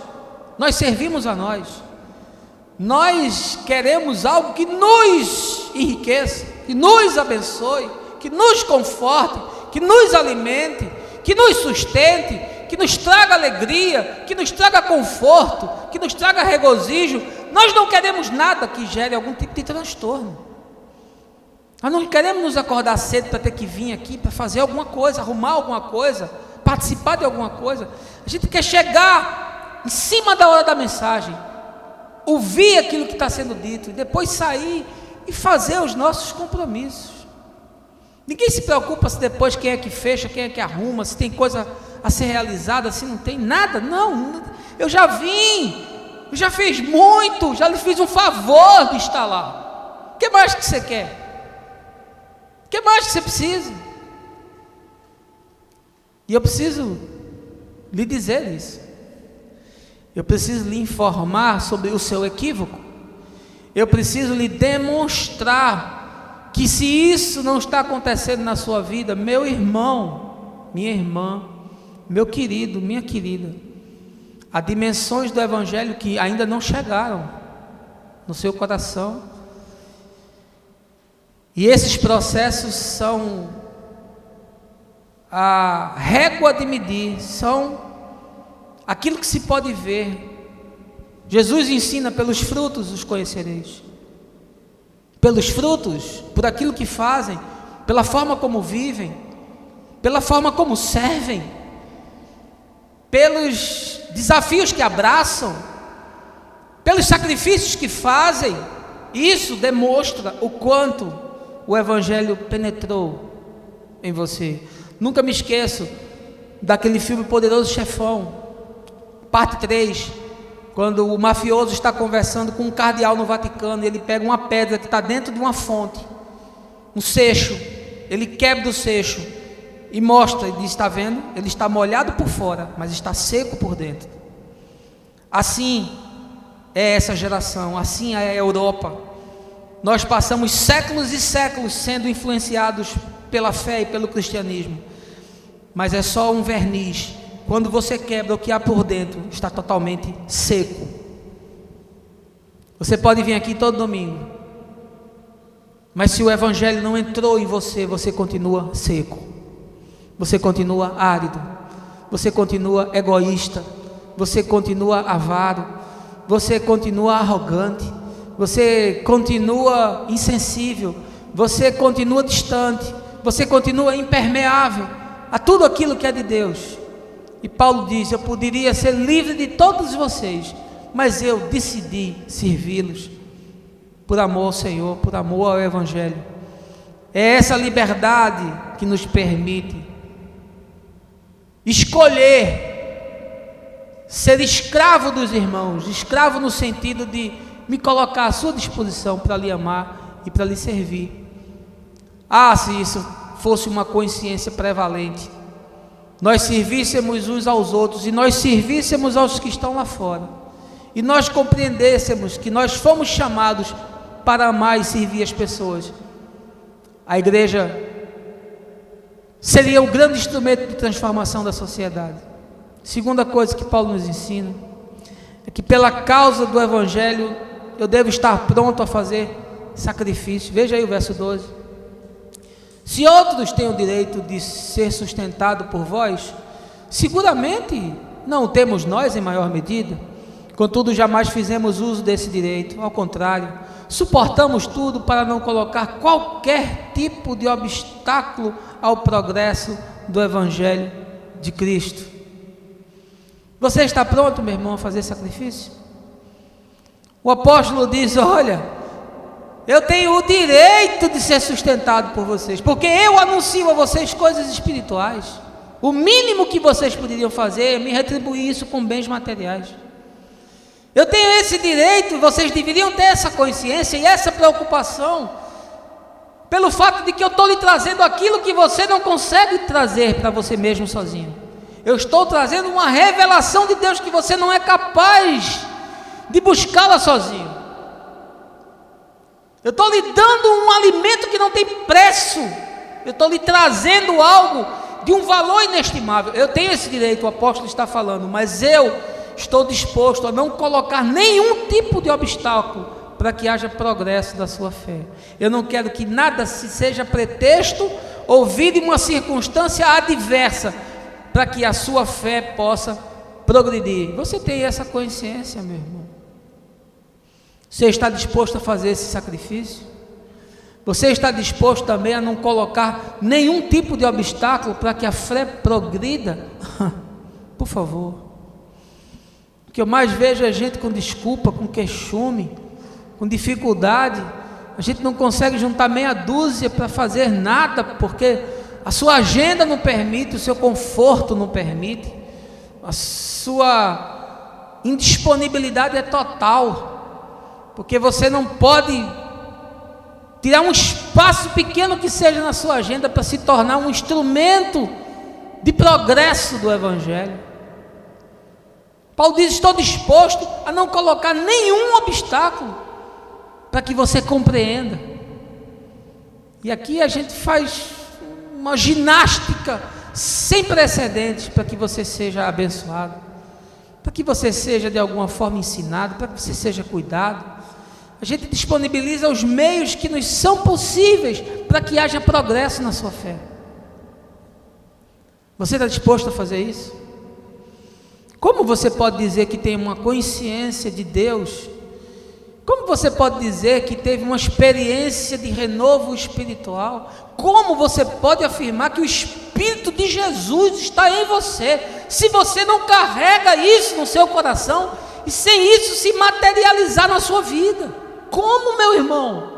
servimos a nós queremos algo que nos enriqueça, que nos abençoe, que nos conforte, que nos alimente, que nos sustente, que nos traga alegria, que nos traga conforto, que nos traga regozijo. Nós não queremos nada que gere algum tipo de transtorno. Nós não queremos nos acordar cedo para ter que vir aqui para fazer alguma coisa, arrumar alguma coisa, participar de alguma coisa. A gente quer chegar em cima da hora da mensagem, ouvir aquilo que está sendo dito e depois sair e fazer os nossos compromissos. Ninguém se preocupa se depois quem é que fecha, quem é que arruma, se tem coisa a ser realizada, se não tem nada. Não, eu já vim, eu já fiz muito, já lhe fiz um favor de estar lá. O que mais que você quer? O que mais que você precisa? E eu preciso lhe dizer isso. Eu preciso lhe informar sobre o seu equívoco. Eu preciso lhe demonstrar que se isso não está acontecendo na sua vida, meu irmão, minha irmã, meu querido, minha querida, há dimensões do evangelho que ainda não chegaram no seu coração. E esses processos são a régua de medir, são aquilo que se pode ver. Jesus ensina: pelos frutos os conhecereis. Pelos frutos, por aquilo que fazem, pela forma como vivem, pela forma como servem, pelos desafios que abraçam, pelos sacrifícios que fazem. Isso demonstra o quanto o evangelho penetrou em você. Nunca me esqueço daquele filme Poderoso Chefão, parte 3, quando o mafioso está conversando com um cardeal no Vaticano, e ele pega uma pedra que está dentro de uma fonte, um seixo, ele quebra o seixo e mostra, e diz: está vendo? Ele está molhado por fora, mas está seco por dentro. Assim é essa geração, assim é a Europa. Nós passamos séculos e séculos sendo influenciados pela fé e pelo cristianismo, mas é só um verniz. Quando você quebra, o que há por dentro está totalmente seco. Você pode vir aqui todo domingo, mas se o evangelho não entrou em você, você continua seco, você continua árido, você continua egoísta, você continua avaro, você continua arrogante, você continua insensível, você continua distante, você continua impermeável a tudo aquilo que é de Deus. E Paulo diz: eu poderia ser livre de todos vocês, mas eu decidi servi-los por amor ao Senhor, por amor ao Evangelho. É essa liberdade que nos permite escolher ser escravo dos irmãos, escravo no sentido de me colocar à sua disposição para lhe amar e para lhe servir. Se isso fosse uma consciência prevalente, nós servíssemos uns aos outros, e nós servíssemos aos que estão lá fora, e nós compreendêssemos que nós fomos chamados para amar e servir as pessoas, a igreja seria o grande instrumento de transformação da sociedade. Segunda coisa que Paulo nos ensina é que pela causa do Evangelho eu devo estar pronto a fazer sacrifício. Veja aí o verso 12. Se outros têm o direito de ser sustentado por vós, seguramente não o temos nós em maior medida. Contudo, jamais fizemos uso desse direito. Ao contrário, suportamos tudo para não colocar qualquer tipo de obstáculo ao progresso do Evangelho de Cristo. Você está pronto, meu irmão, a fazer sacrifício? O apóstolo diz: olha, eu tenho o direito de ser sustentado por vocês, porque eu anuncio a vocês coisas espirituais. O mínimo que vocês poderiam fazer é me retribuir isso com bens materiais. Eu tenho esse direito, vocês deveriam ter essa consciência e essa preocupação, pelo fato de que eu estou lhe trazendo aquilo que você não consegue trazer para você mesmo sozinho. Eu estou trazendo uma revelação de Deus que você não é capaz de buscá-la sozinho. Eu estou lhe dando um alimento que não tem preço. Eu estou lhe trazendo algo de um valor inestimável. Eu tenho esse direito, o apóstolo está falando, mas eu estou disposto a não colocar nenhum tipo de obstáculo para que haja progresso da sua fé. Eu não quero que nada seja pretexto ou vire uma circunstância adversa para que a sua fé possa progredir. Você tem essa consciência, meu irmão? Você está disposto a fazer esse sacrifício? Você está disposto também a não colocar nenhum tipo de obstáculo para que a fé progrida? Por favor. O que eu mais vejo é gente com desculpa, com queixume, com dificuldade. A gente não consegue juntar meia dúzia para fazer nada, porque a sua agenda não permite, o seu conforto não permite, a sua indisponibilidade é total, porque você não pode tirar um espaço pequeno que seja na sua agenda para se tornar um instrumento de progresso do Evangelho. Paulo diz: estou disposto a não colocar nenhum obstáculo para que você compreenda. E aqui a gente faz uma ginástica sem precedentes para que você seja abençoado, para que você seja de alguma forma ensinado, para que você seja cuidado. A gente disponibiliza os meios que nos são possíveis para que haja progresso na sua fé. Você está disposto a fazer isso? Como você pode dizer que tem uma consciência de Deus? Como você pode dizer que teve uma experiência de renovo espiritual? Como você pode afirmar que o Espírito de Jesus está em você, se você não carrega isso no seu coração e sem isso se materializar na sua vida? Como, meu irmão?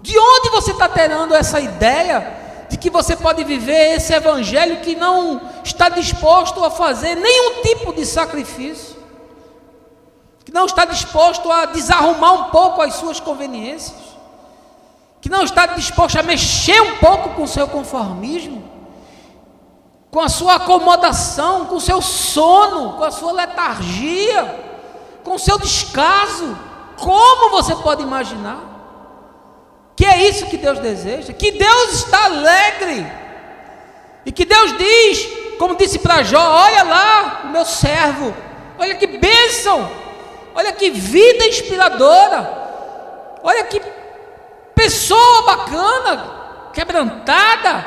De onde você está tirando essa ideia de que você pode viver esse Evangelho que não está disposto a fazer nenhum tipo de sacrifício, que não está disposto a desarrumar um pouco as suas conveniências, que não está disposto a mexer um pouco com o seu conformismo, com a sua acomodação, com o seu sono, com a sua letargia, com o seu descaso? Como você pode imaginar que é isso que Deus deseja? Que Deus está alegre, e que Deus diz, como disse para Jó: olha lá o meu servo, olha que bênção, olha que vida inspiradora, olha que pessoa bacana, quebrantada,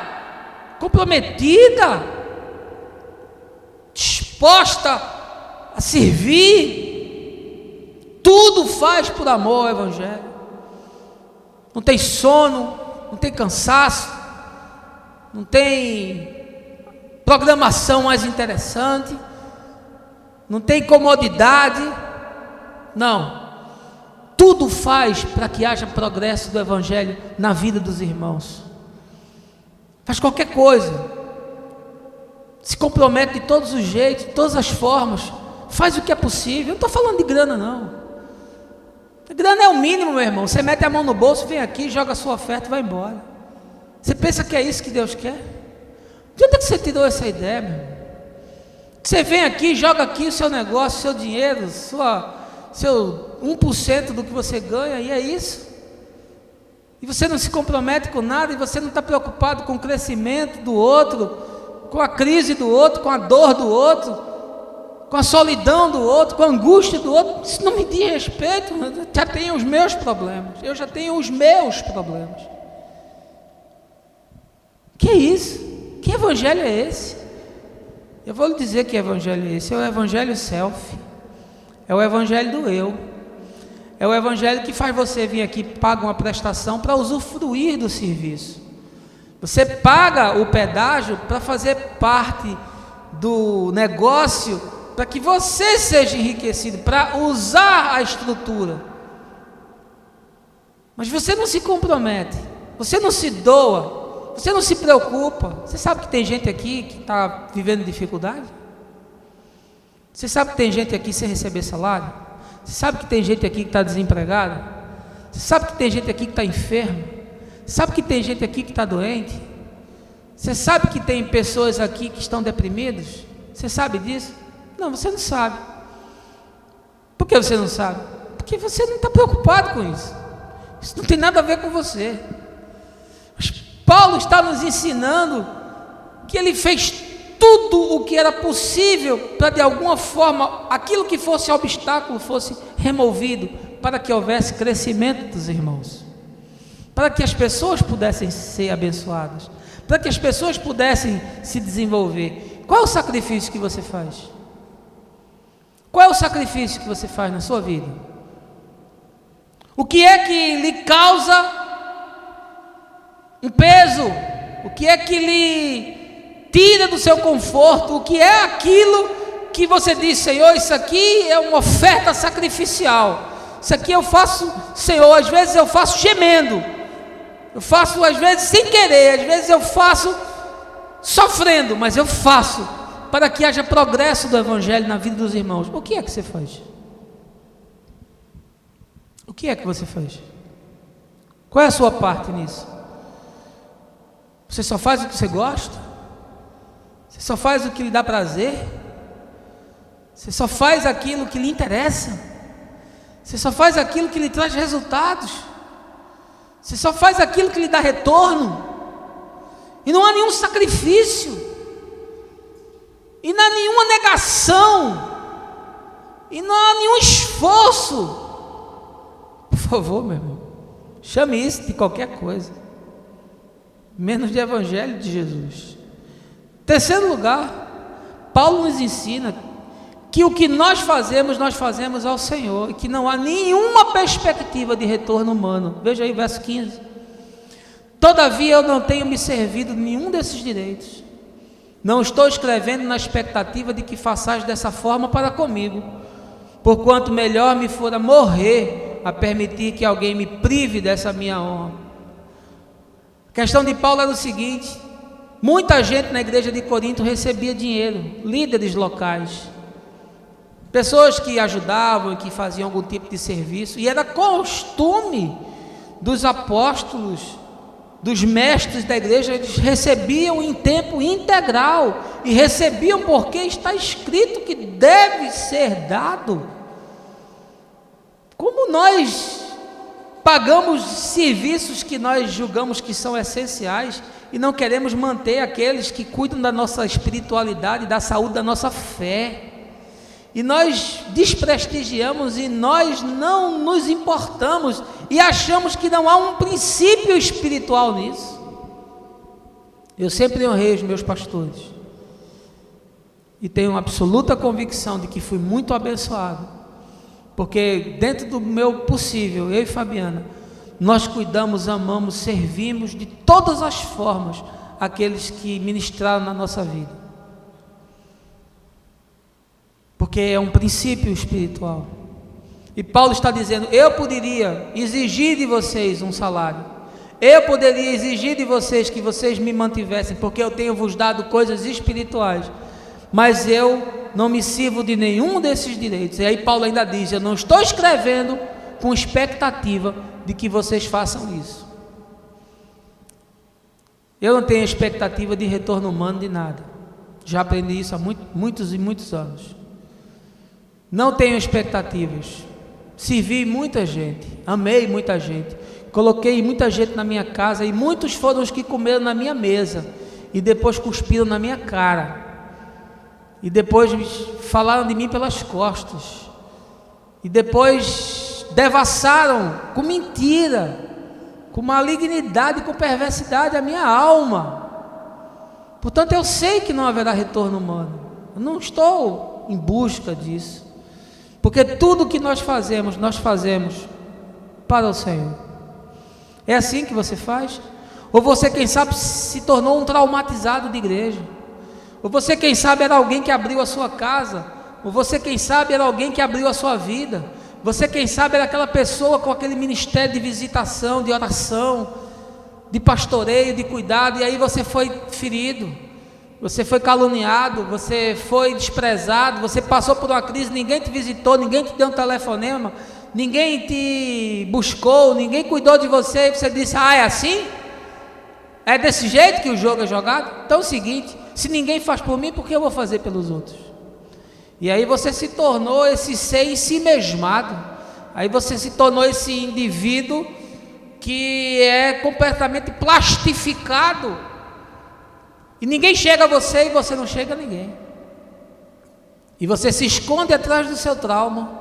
comprometida, disposta a servir, tudo faz por amor ao Evangelho. Não tem sono, não tem cansaço, não tem programação mais interessante, não tem comodidade, não. Tudo faz para que haja progresso do Evangelho na vida dos irmãos. Faz qualquer coisa, se compromete de todos os jeitos, de todas as formas, faz o que é possível. Eu não estou falando de grana, não. A grana é o mínimo, meu irmão. Você mete a mão no bolso, vem aqui, joga a sua oferta e vai embora. Você pensa que é isso que Deus quer? De onde é que você tirou essa ideia, meu irmão? Você vem aqui, joga aqui o seu negócio, o seu dinheiro, seu 1% do que você ganha, e é isso. e você não se compromete com nada, e você não está preocupado com o crescimento do outro, com a crise do outro, com a dor do outro, com a solidão do outro, com a angústia do outro, isso não me diz respeito. Eu já tenho os meus problemas, Que é isso? Que evangelho é esse? Eu vou lhe dizer que evangelho é esse. É o evangelho self, é o evangelho do eu, é o evangelho que faz você vir aqui, paga uma prestação para usufruir do serviço. Você paga o pedágio para fazer parte do negócio, para que você seja enriquecido, para usar a estrutura. Mas você não se compromete, você não se doa, você não se preocupa. Você sabe que tem gente aqui que está vivendo dificuldade? Você sabe que tem gente aqui sem receber salário? Você sabe que tem gente aqui que está desempregada? Você sabe que tem gente aqui que está enfermo? Sabe que tem gente aqui que está doente? Você sabe que tem pessoas aqui que estão deprimidas? Você sabe disso? Não, você não sabe. Por que você não sabe? Porque você não está preocupado com isso. Isso não tem nada a ver com você. Mas Paulo está nos ensinando que ele fez tudo o que era possível para, de alguma forma, aquilo que fosse obstáculo fosse removido, para que houvesse crescimento dos irmãos, para que as pessoas pudessem ser abençoadas, para que as pessoas pudessem se desenvolver. Qual é o sacrifício que você faz? Qual é o sacrifício que você faz na sua vida? O que é que lhe causa um peso? O que é que lhe tira do seu conforto? O que é aquilo que você diz: Senhor, isso aqui é uma oferta sacrificial, isso aqui eu faço, Senhor, às vezes eu faço gemendo, eu faço às vezes sem querer, às vezes eu faço sofrendo, mas eu faço para que haja progresso do evangelho na vida dos irmãos. O que é que você faz? O que é que você faz? Qual é a sua parte nisso? Você só faz o que você gosta? Você só faz o que lhe dá prazer? Você só faz aquilo que lhe interessa? Você só faz aquilo que lhe traz resultados? Você só faz aquilo que lhe dá retorno? E não há nenhum sacrifício, e não há nenhuma negação, e não há nenhum esforço. Por favor, meu irmão, chame isso de qualquer coisa, menos de evangelho de Jesus. Terceiro lugar, Paulo nos ensina que o que nós fazemos ao Senhor, e que não há nenhuma perspectiva de retorno humano. Veja aí o verso 15. Todavia eu não tenho me servido de nenhum desses direitos. Não estou escrevendo na expectativa de que façais dessa forma para comigo, porquanto melhor me fora morrer a permitir que alguém me prive dessa minha honra. A questão de Paulo era o seguinte: muita gente na igreja de Corinto recebia dinheiro, líderes locais, pessoas que ajudavam, que faziam algum tipo de serviço, e era costume dos apóstolos, dos mestres da igreja, eles recebiam em tempo integral, e recebiam porque está escrito que deve ser dado. Como nós pagamos serviços que nós julgamos que são essenciais e não queremos manter aqueles que cuidam da nossa espiritualidade, da saúde da nossa fé, e nós desprestigiamos, e nós não nos importamos, e achamos que não há um princípio espiritual nisso. Eu sempre honrei os meus pastores, e tenho absoluta convicção de que fui muito abençoado, porque dentro do meu possível, eu e Fabiana, nós cuidamos, amamos, servimos de todas as formas aqueles que ministraram na nossa vida, porque é um princípio espiritual. E Paulo está dizendo: eu poderia exigir de vocês um salário, eu poderia exigir de vocês que vocês me mantivessem, porque eu tenho vos dado coisas espirituais, mas eu não me sirvo de nenhum desses direitos. E aí Paulo ainda diz: eu não estou escrevendo com expectativa de que vocês façam isso. Eu não tenho expectativa de retorno humano de nada, já aprendi isso há muitos e muitos anos. Não tenho expectativas. Servi muita gente, amei muita gente, coloquei muita gente na minha casa, e muitos foram os que comeram na minha mesa, e depois cuspiram na minha cara, e depois falaram de mim pelas costas, e depois devassaram com mentira, com malignidade e com perversidade a minha alma. Portanto, eu sei que não haverá retorno humano. Eu não estou em busca disso, porque tudo que nós fazemos para o Senhor. É assim que você faz? Ou você, quem sabe, se tornou um traumatizado de igreja? Ou você, quem sabe, era alguém que abriu a sua casa? Ou você, quem sabe, era alguém que abriu a sua vida? Você, quem sabe, era aquela pessoa com aquele ministério de visitação, de oração, de pastoreio, de cuidado, e aí você foi ferido, você foi caluniado, você foi desprezado, você passou por uma crise, ninguém te visitou, ninguém te deu um telefonema, ninguém te buscou, ninguém cuidou de você, e você disse: ah, é assim? É desse jeito que o jogo é jogado? Então é o seguinte, se ninguém faz por mim, por que eu vou fazer pelos outros? E aí você se tornou esse ser em si mesmado, aí você se tornou esse indivíduo que é completamente plastificado, e ninguém chega a você e você não chega a ninguém, e você se esconde atrás do seu trauma,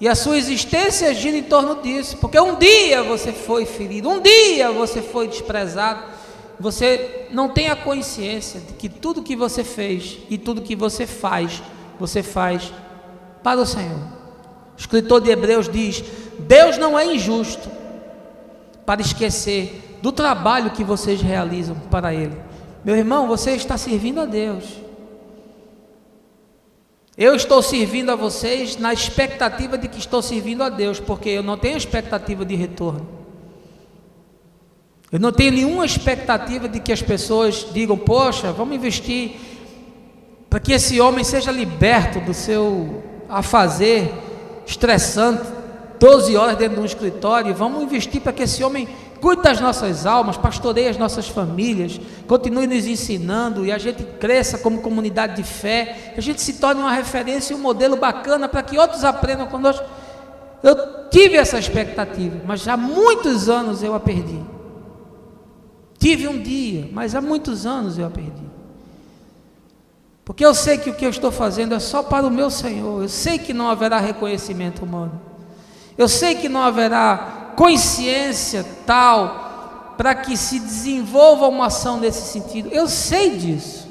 e a sua existência gira em torno disso, porque um dia você foi ferido, um dia você foi desprezado, você não tem a consciência de que tudo que você fez e tudo que você faz para o Senhor. O escritor de Hebreus diz: Deus não é injusto para esquecer do trabalho que vocês realizam para Ele. Meu irmão, você está servindo a Deus. Eu estou servindo a vocês na expectativa de que estou servindo a Deus, porque eu não tenho expectativa de retorno. Eu não tenho nenhuma expectativa de que as pessoas digam: poxa, vamos investir para que esse homem seja liberto do seu afazer estressante, 12 horas dentro de um escritório. Vamos investir para que esse homem cuide das nossas almas, pastoreie as nossas famílias, continue nos ensinando, e a gente cresça como comunidade de fé, que a gente se torne uma referência e um modelo bacana para que outros aprendam conosco. Eu tive essa expectativa, mas há muitos anos eu a perdi. Tive um dia, mas há muitos anos eu a perdi, porque eu sei que o que eu estou fazendo é só para o meu Senhor. Eu sei que não haverá reconhecimento humano, eu sei que não haverá consciência tal para que se desenvolva uma ação nesse sentido. Eu sei disso.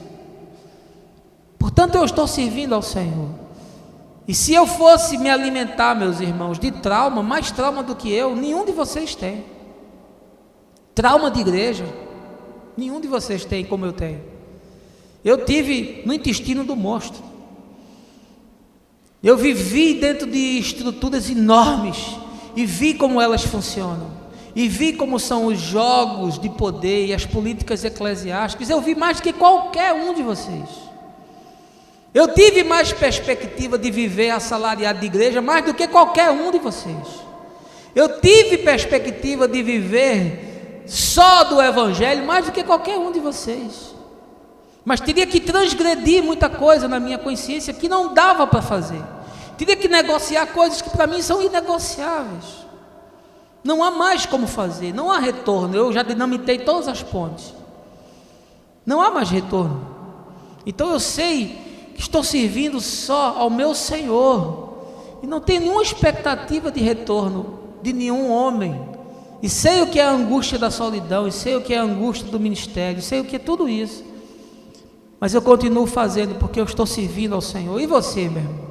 Portanto, eu estou servindo ao Senhor. E se eu fosse me alimentar, meus irmãos, de trauma, mais trauma do que eu, nenhum de vocês tem. Trauma de igreja, nenhum de vocês tem como eu tenho. Eu tive no intestino do monstro. Eu vivi dentro de estruturas enormes e vi como elas funcionam, e vi como são os jogos de poder e as políticas eclesiásticas. Eu vi mais do que qualquer um de vocês. Eu tive mais perspectiva de viver assalariado de igreja mais do que qualquer um de vocês. Eu tive perspectiva de viver só do evangelho mais do que qualquer um de vocês. Mas teria que transgredir muita coisa na minha consciência que não dava para fazer. Teria que negociar coisas que para mim são inegociáveis. Não há mais como fazer, não há retorno. Eu já dinamitei todas as pontes, não há mais retorno. Então eu sei que estou servindo só ao meu Senhor, e não tenho nenhuma expectativa de retorno de nenhum homem. E sei o que é a angústia da solidão, e sei o que é a angústia do ministério, sei o que é tudo isso. Mas eu continuo fazendo porque eu estou servindo ao Senhor. E você, meu irmão?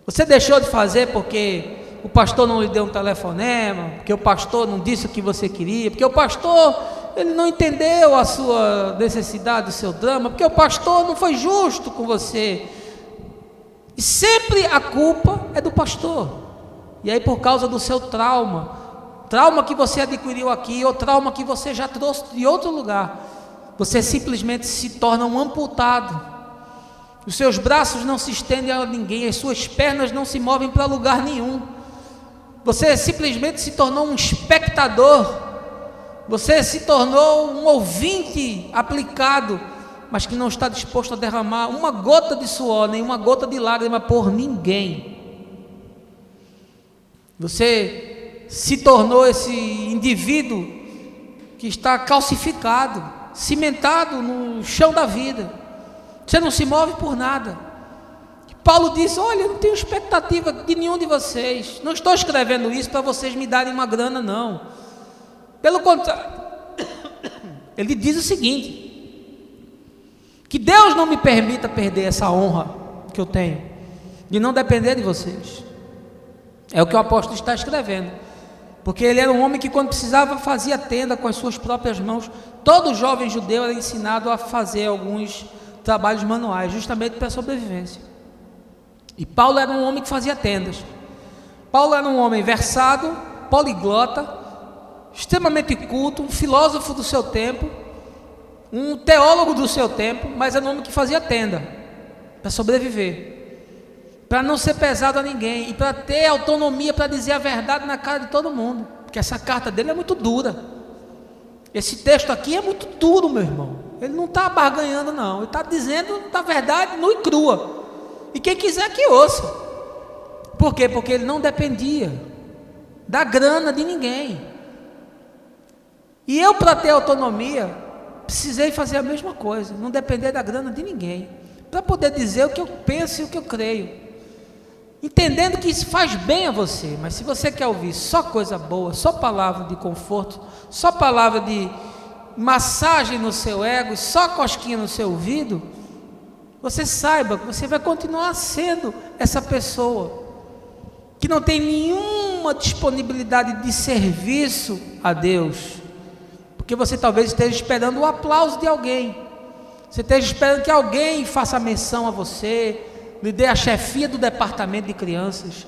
Você deixou de fazer porque o pastor não lhe deu um telefonema, porque o pastor não disse o que você queria, porque o pastor ele não entendeu a sua necessidade, o seu drama, porque o pastor não foi justo com você. E sempre a culpa é do pastor. E aí, por causa do seu trauma que você adquiriu aqui, ou trauma que você já trouxe de outro lugar, você simplesmente se torna um amputado. Os seus braços não se estendem a ninguém, as suas pernas não se movem para lugar nenhum. Você simplesmente se tornou um espectador, você se tornou um ouvinte aplicado, mas que não está disposto a derramar uma gota de suor, nem uma gota de lágrima por ninguém. Você se tornou esse indivíduo que está calcificado, cimentado no chão da vida. Você não se move por nada. Paulo disse: olha, eu não tenho expectativa de nenhum de vocês. Não estou escrevendo isso para vocês me darem uma grana, não. Pelo contrário, ele diz o seguinte: que Deus não me permita perder essa honra que eu tenho, de não depender de vocês. É o que o apóstolo está escrevendo. Porque ele era um homem que, quando precisava, fazia tenda com as suas próprias mãos. Todo jovem judeu era ensinado a fazer alguns trabalhos manuais, justamente para a sobrevivência. E Paulo era um homem que fazia tendas. Paulo era um homem versado, poliglota, extremamente culto, um filósofo do seu tempo, um teólogo do seu tempo, mas era um homem que fazia tenda para sobreviver, para não ser pesado a ninguém e para ter autonomia para dizer a verdade na cara de todo mundo, porque essa carta dele é muito dura. Esse texto aqui é muito duro, meu irmão. Ele não está barganhando, não. Ele está dizendo a verdade nua e crua. E quem quiser que ouça. Por quê? Porque ele não dependia da grana de ninguém. E eu, para ter autonomia, precisei fazer a mesma coisa, não depender da grana de ninguém, para poder dizer o que eu penso e o que eu creio, entendendo que isso faz bem a você. Mas se você quer ouvir só coisa boa, só palavra de conforto, só palavra de massagem no seu ego, só cosquinha no seu ouvido, você saiba que você vai continuar sendo essa pessoa que não tem nenhuma disponibilidade de serviço a Deus, porque você talvez esteja esperando o aplauso de alguém, você esteja esperando que alguém faça menção a você, lhe dê a chefia do departamento de crianças,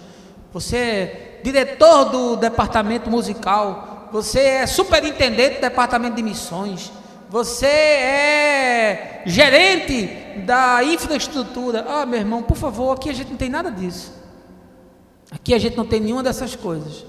você é diretor do departamento musical, você é superintendente do departamento de missões, você é gerente da infraestrutura. Ah, meu irmão, por favor, aqui a gente não tem nada disso. Aqui a gente não tem nenhuma dessas coisas.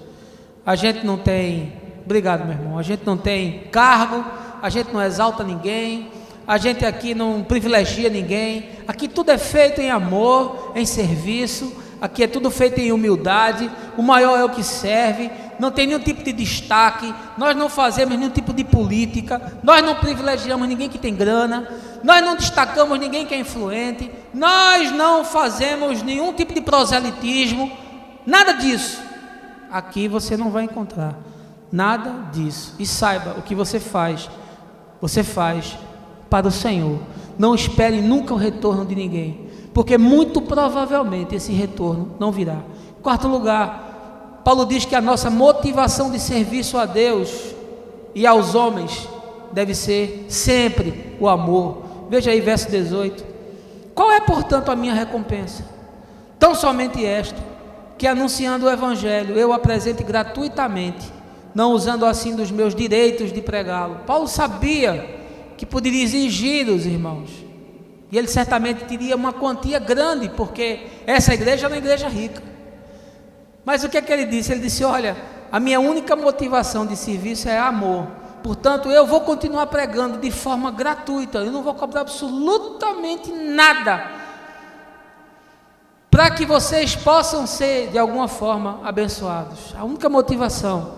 A gente não tem, obrigado, meu irmão, a gente não tem cargo, a gente não exalta ninguém, a gente aqui não privilegia ninguém. Aqui tudo é feito em amor, em serviço. Aqui é tudo feito em humildade. O maior é o que serve. Não tem nenhum tipo de destaque. Nós não fazemos nenhum tipo de política. Nós não privilegiamos ninguém que tem grana. Nós não destacamos ninguém que é influente. Nós não fazemos nenhum tipo de proselitismo. Nada disso. Aqui você não vai encontrar nada disso. E saiba, o que você faz para o Senhor. Não espere nunca o retorno de ninguém, porque muito provavelmente esse retorno não virá. Quarto lugar, Paulo diz que a nossa motivação de serviço a Deus e aos homens deve ser sempre o amor. Veja aí verso 18. Qual é, portanto, a minha recompensa? Tão somente esta, que anunciando o Evangelho eu apresente gratuitamente, não usando assim dos meus direitos de pregá-lo. Paulo sabia que poderia exigir dos irmãos, e ele certamente teria uma quantia grande, porque essa igreja era uma igreja rica. Mas o que é que ele disse? Ele disse: olha, a minha única motivação de serviço é amor, portanto eu vou continuar pregando de forma gratuita, eu não vou cobrar absolutamente nada, para que vocês possam ser de alguma forma abençoados. A única motivação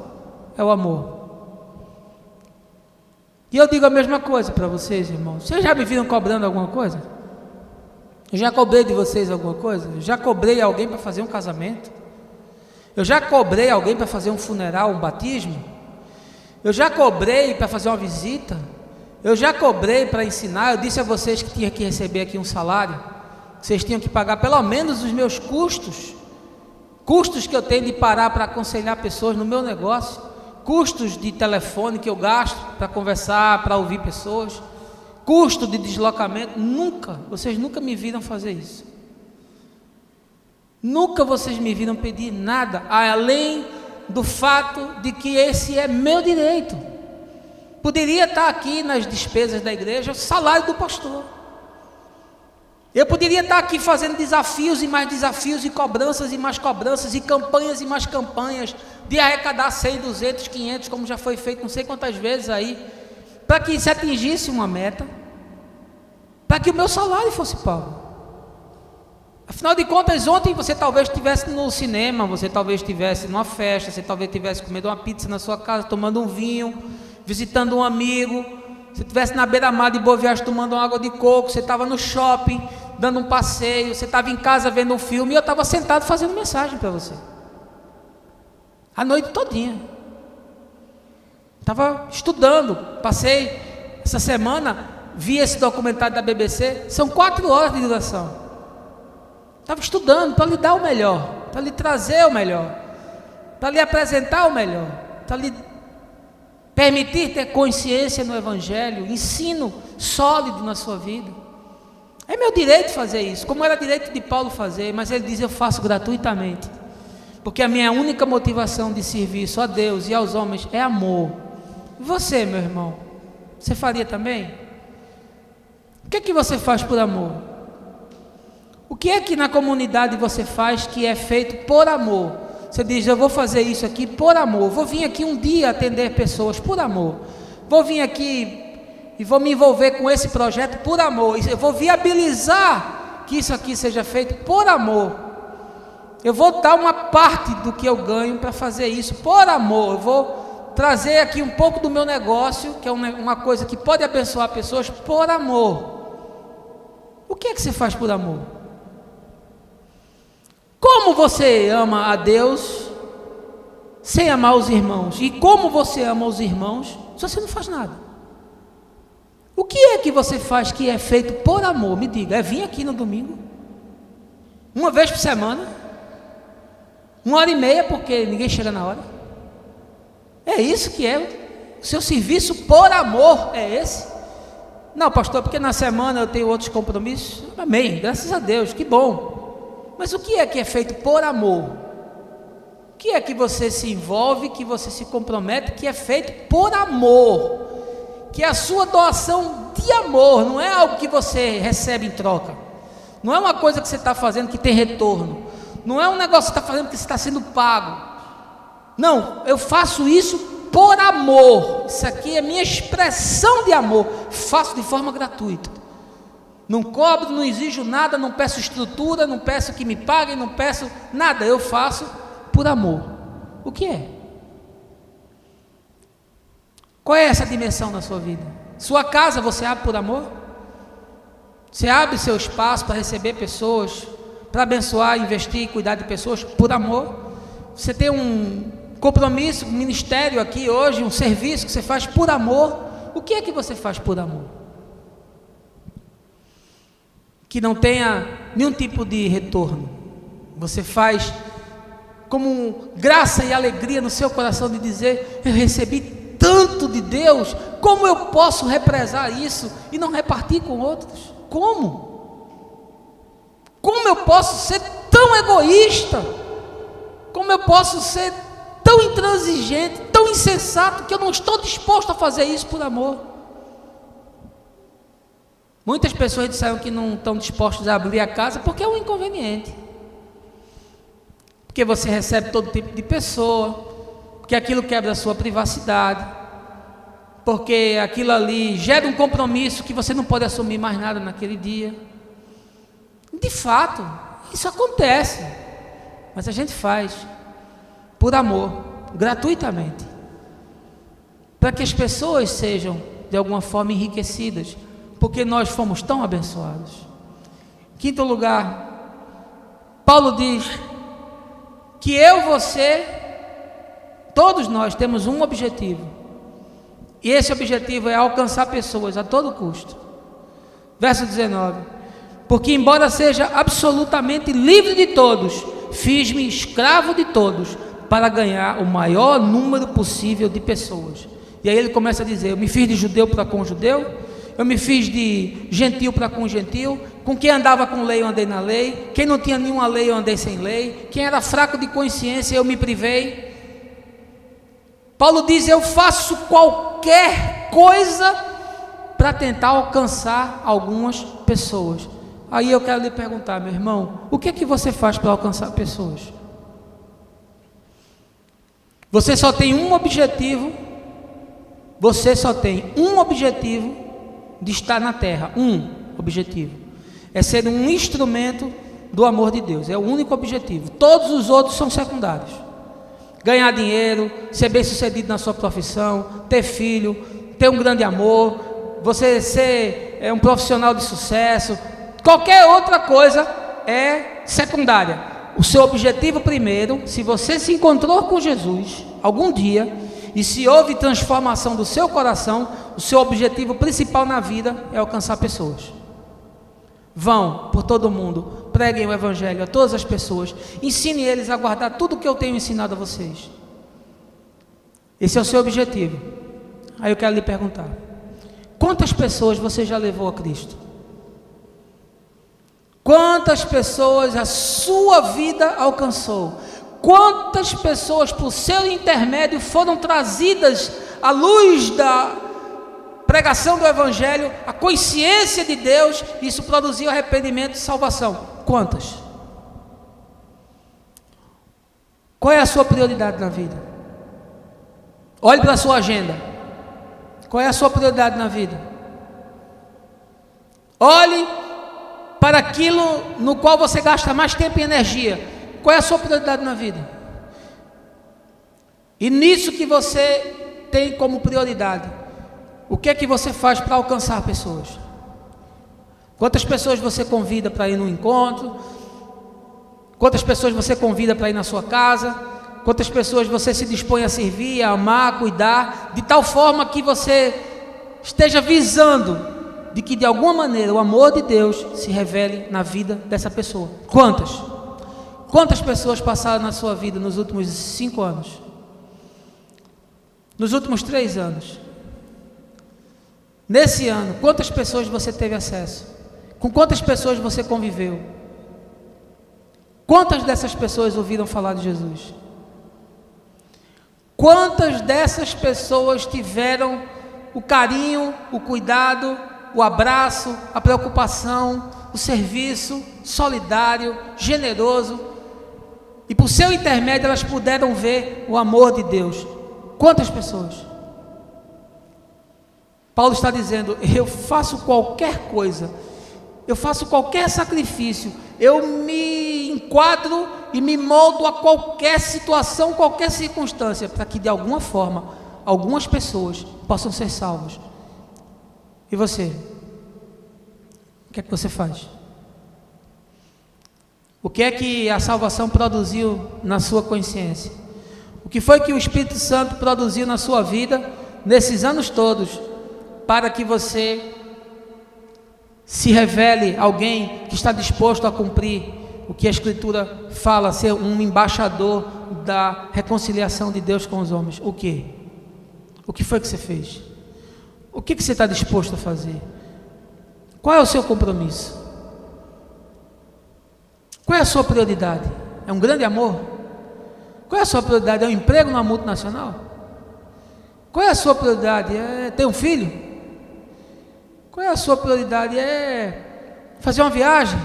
é o amor. E eu digo a mesma coisa para vocês, irmãos. Vocês já me viram cobrando alguma coisa? Eu já cobrei de vocês alguma coisa? Eu já cobrei alguém para fazer um casamento? Eu já cobrei alguém para fazer um funeral, um batismo? Eu já cobrei para fazer uma visita? Eu já cobrei para ensinar? Eu disse a vocês que tinha que receber aqui um salário, que vocês tinham que pagar pelo menos os meus custos que eu tenho de parar para aconselhar pessoas no meu negócio, custos de telefone que eu gasto para conversar, para ouvir pessoas, custo de deslocamento. Vocês nunca me viram fazer isso. Nunca vocês me viram pedir nada, além do fato de que esse é meu direito. Poderia estar aqui nas despesas da igreja o salário do pastor. Eu poderia estar aqui fazendo desafios e mais desafios, e cobranças e mais cobranças, e campanhas e mais campanhas, de arrecadar 100, 200, 500, como já foi feito não sei quantas vezes aí, para que se atingisse uma meta, para que o meu salário fosse pago. Afinal de contas, ontem você talvez estivesse no cinema, você talvez estivesse numa festa, você talvez estivesse comendo uma pizza na sua casa, tomando um vinho, visitando um amigo, você estivesse na beira-mar de Boa Viagem tomando uma água de coco, você estava no shopping, dando um passeio, você estava em casa vendo um filme, e eu estava sentado fazendo mensagem para você. A noite todinha. Estava estudando, passei essa semana, vi esse documentário da BBC, são 4 horas de duração. Estava estudando para lhe dar o melhor, para lhe trazer o melhor, para lhe apresentar o melhor, para lhe permitir ter consciência no Evangelho, ensino sólido na sua vida. É meu direito fazer isso, como era direito de Paulo fazer, mas ele diz: eu faço gratuitamente, porque a minha única motivação de serviço a Deus e aos homens é amor. E você, meu irmão, você faria também? O que é que você faz por amor? O que é que na comunidade você faz que é feito por amor? Você diz: eu vou fazer isso aqui por amor, vou vir aqui um dia atender pessoas por amor, vou vir aqui e vou me envolver com esse projeto por amor, eu vou viabilizar que isso aqui seja feito por amor, eu vou dar uma parte do que eu ganho para fazer isso por amor, eu vou trazer aqui um pouco do meu negócio, que é uma coisa que pode abençoar pessoas, por amor. O que é que você faz por amor? Como você ama a Deus sem amar os irmãos? E como você ama os irmãos se você não faz nada? O que é que você faz que é feito por amor? Me diga. É vir aqui no domingo, uma vez por semana, 1h30, porque ninguém chega na hora? É isso que é o seu serviço por amor? É esse? Não, pastor, porque na semana eu tenho outros compromissos. Amém, graças a Deus, que bom. Mas o que é feito por amor? O que é que você se envolve, que você se compromete, que é feito por amor? Que é a sua doação de amor, não é algo que você recebe em troca, não é uma coisa que você está fazendo que tem retorno, não é um negócio que você está fazendo que você está sendo pago. Não, eu faço isso por amor. Isso aqui é minha expressão de amor, faço de forma gratuita. Não cobro, não exijo nada, não peço estrutura, não peço que me paguem, não peço nada, eu faço por amor. O que é? Qual é essa dimensão na sua vida? Sua casa você abre por amor? Você abre seu espaço para receber pessoas, para abençoar, investir e cuidar de pessoas por amor? Você tem um compromisso, um ministério aqui hoje, um serviço que você faz por amor? O que é que você faz por amor? Que não tenha nenhum tipo de retorno. Você faz como graça e alegria no seu coração de dizer: eu recebi tanto de Deus, como eu posso represar isso e não repartir com outros? Como? Como eu posso ser tão egoísta? Como eu posso ser tão intransigente, tão insensato, que eu não estou disposto a fazer isso por amor? Muitas pessoas disseram que não estão dispostos a abrir a casa porque é um inconveniente, porque você recebe todo tipo de pessoa, porque aquilo quebra a sua privacidade, porque aquilo ali gera um compromisso que você não pode assumir mais nada naquele dia. De fato, isso acontece, mas a gente faz por amor, gratuitamente, para que as pessoas sejam de alguma forma enriquecidas, porque nós fomos tão abençoados. Em quinto lugar, Paulo diz que eu, você, todos nós temos um objetivo, e esse objetivo é alcançar pessoas a todo custo. Verso 19: porque embora seja absolutamente livre de todos, fiz-me escravo de todos, para ganhar o maior número possível de pessoas. E aí ele começa a dizer: eu me fiz de judeu para com judeu, eu me fiz de gentil para com gentil, com quem andava com lei eu andei na lei, quem não tinha nenhuma lei eu andei sem lei, quem era fraco de consciência eu me privei. Paulo diz: eu faço qualquer coisa para tentar alcançar algumas pessoas. Aí eu quero lhe perguntar, meu irmão, o que é que você faz para alcançar pessoas? Você só tem um objetivo, de estar na terra, um objetivo, é ser um instrumento do amor de Deus. É o único objetivo. Todos os outros são secundários. Ganhar dinheiro, ser bem sucedido na sua profissão, ter filho, ter um grande amor, você ser um profissional de sucesso, qualquer outra coisa é secundária. O seu objetivo primeiro, se você se encontrou com Jesus algum dia e se houve transformação do seu coração, o seu objetivo principal na vida é alcançar pessoas. Vão por todo mundo, preguem o evangelho a todas as pessoas, ensine eles a guardar tudo o que eu tenho ensinado a vocês. Esse é o seu objetivo. Aí eu quero lhe perguntar: quantas pessoas você já levou a Cristo? Quantas pessoas a sua vida alcançou? Quantas pessoas por seu intermédio foram trazidas à luz da pregação do evangelho, a consciência de Deus, isso produziu arrependimento e salvação? Quantas? Qual é a sua prioridade na vida? Olhe para a sua agenda. Qual é a sua prioridade na vida? Olhe para aquilo no qual você gasta mais tempo e energia. Qual é a sua prioridade na vida? E nisso que você tem como prioridade, o que é que você faz para alcançar pessoas? Quantas pessoas você convida para ir no encontro? Quantas pessoas você convida para ir na sua casa? Quantas pessoas você se dispõe a servir, a amar, a cuidar, de tal forma que você esteja visando de que de alguma maneira o amor de Deus se revele na vida dessa pessoa? Quantas? Quantas pessoas passaram na sua vida nos últimos 5 anos? Nos últimos 3 anos? Nesse ano, quantas pessoas você teve acesso? Com quantas pessoas você conviveu? Quantas dessas pessoas ouviram falar de Jesus? Quantas dessas pessoas tiveram o carinho, o cuidado, o abraço, a preocupação, o serviço solidário, generoso, e por seu intermédio elas puderam ver o amor de Deus? Quantas pessoas? Paulo está dizendo: eu faço qualquer coisa, eu faço qualquer sacrifício, eu me enquadro e me moldo a qualquer situação, qualquer circunstância, para que de alguma forma algumas pessoas possam ser salvas. E você? O que é que você faz? O que é que a salvação produziu na sua consciência? O que foi que o Espírito Santo produziu na sua vida nesses anos todos, para que você se revele alguém que está disposto a cumprir o que a Escritura fala, ser um embaixador da reconciliação de Deus com os homens? O quê? O que foi que você fez? O que você está disposto a fazer? Qual é o seu compromisso? Qual é a sua prioridade? É um grande amor? Qual é a sua prioridade? É um emprego numa multinacional? Qual é a sua prioridade? É ter um filho? Qual é a sua prioridade? É fazer uma viagem?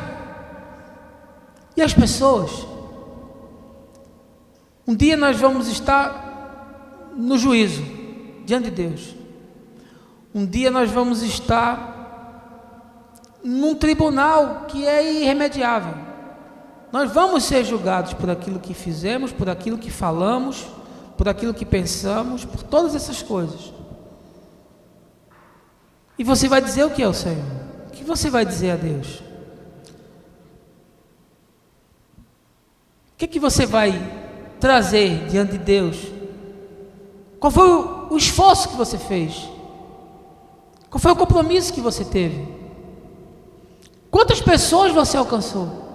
E as pessoas? Um dia nós vamos estar no juízo, diante de Deus. Um dia nós vamos estar num tribunal que é irremediável. Nós vamos ser julgados por aquilo que fizemos, por aquilo que falamos, por aquilo que pensamos, por todas essas coisas. E você vai dizer o que ao Senhor? O que você vai dizer a Deus? O que você vai trazer diante de Deus? Qual foi o esforço que você fez? Qual foi o compromisso que você teve? Quantas pessoas você alcançou?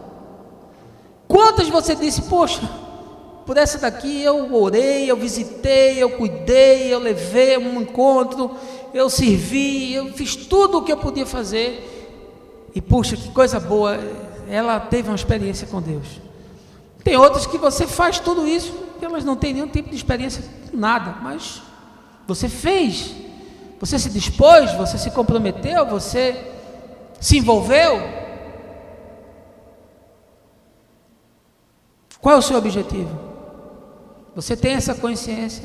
Quantas você disse: poxa, por essa daqui eu orei, eu visitei, eu cuidei, eu levei um encontro, eu servi, eu fiz tudo o que eu podia fazer, e puxa, que coisa boa, ela teve uma experiência com Deus. Tem outras que você faz tudo isso, que elas não têm nenhum tipo de experiência, nada, mas você fez, você se dispôs, você se comprometeu, você se envolveu. Qual é o seu objetivo? Você tem essa consciência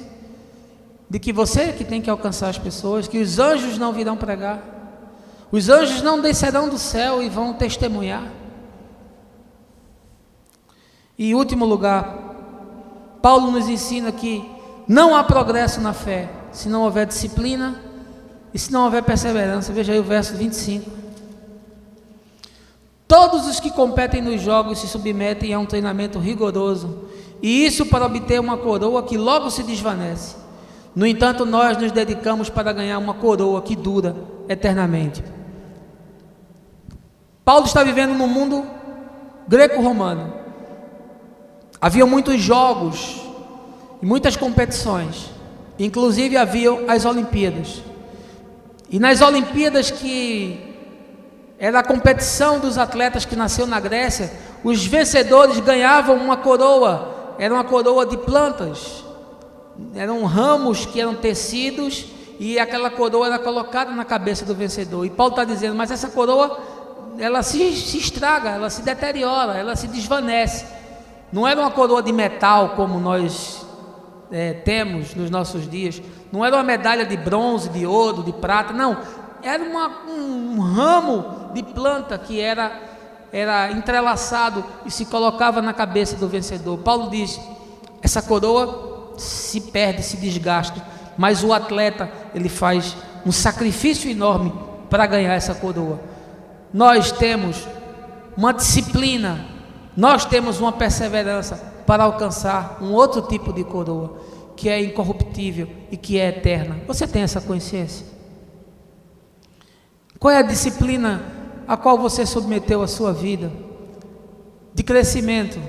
de que você que tem que alcançar as pessoas, que os anjos não virão pregar, os anjos não descerão do céu e vão testemunhar. E em último lugar, Paulo nos ensina que não há progresso na fé se não houver disciplina e se não houver perseverança. Veja aí o verso 25. Todos os que competem nos jogos se submetem a um treinamento rigoroso, e isso para obter uma coroa que logo se desvanece. No entanto, nós nos dedicamos para ganhar uma coroa que dura eternamente. Paulo está vivendo num mundo greco-romano. Havia muitos jogos e muitas competições, inclusive haviam as Olimpíadas. E nas Olimpíadas, que era a competição dos atletas que nasceu na Grécia, os vencedores ganhavam uma coroa. Era uma coroa de plantas, eram ramos que eram tecidos, e aquela coroa era colocada na cabeça do vencedor. E Paulo está dizendo, mas essa coroa, ela se estraga, ela se deteriora, ela se desvanece. Não era uma coroa de metal como nós temos nos nossos dias, não era uma medalha de bronze, de ouro, de prata, não, era um ramo de planta que era entrelaçado e se colocava na cabeça do vencedor. Paulo diz, essa coroa se perde, se desgasta, mas o atleta, ele faz um sacrifício enorme para ganhar essa coroa. Nós temos uma disciplina, nós temos uma perseverança para alcançar um outro tipo de coroa, que é incorruptível e que é eterna. Você tem essa consciência? Qual é a disciplina a qual você submeteu a sua vida de crescimento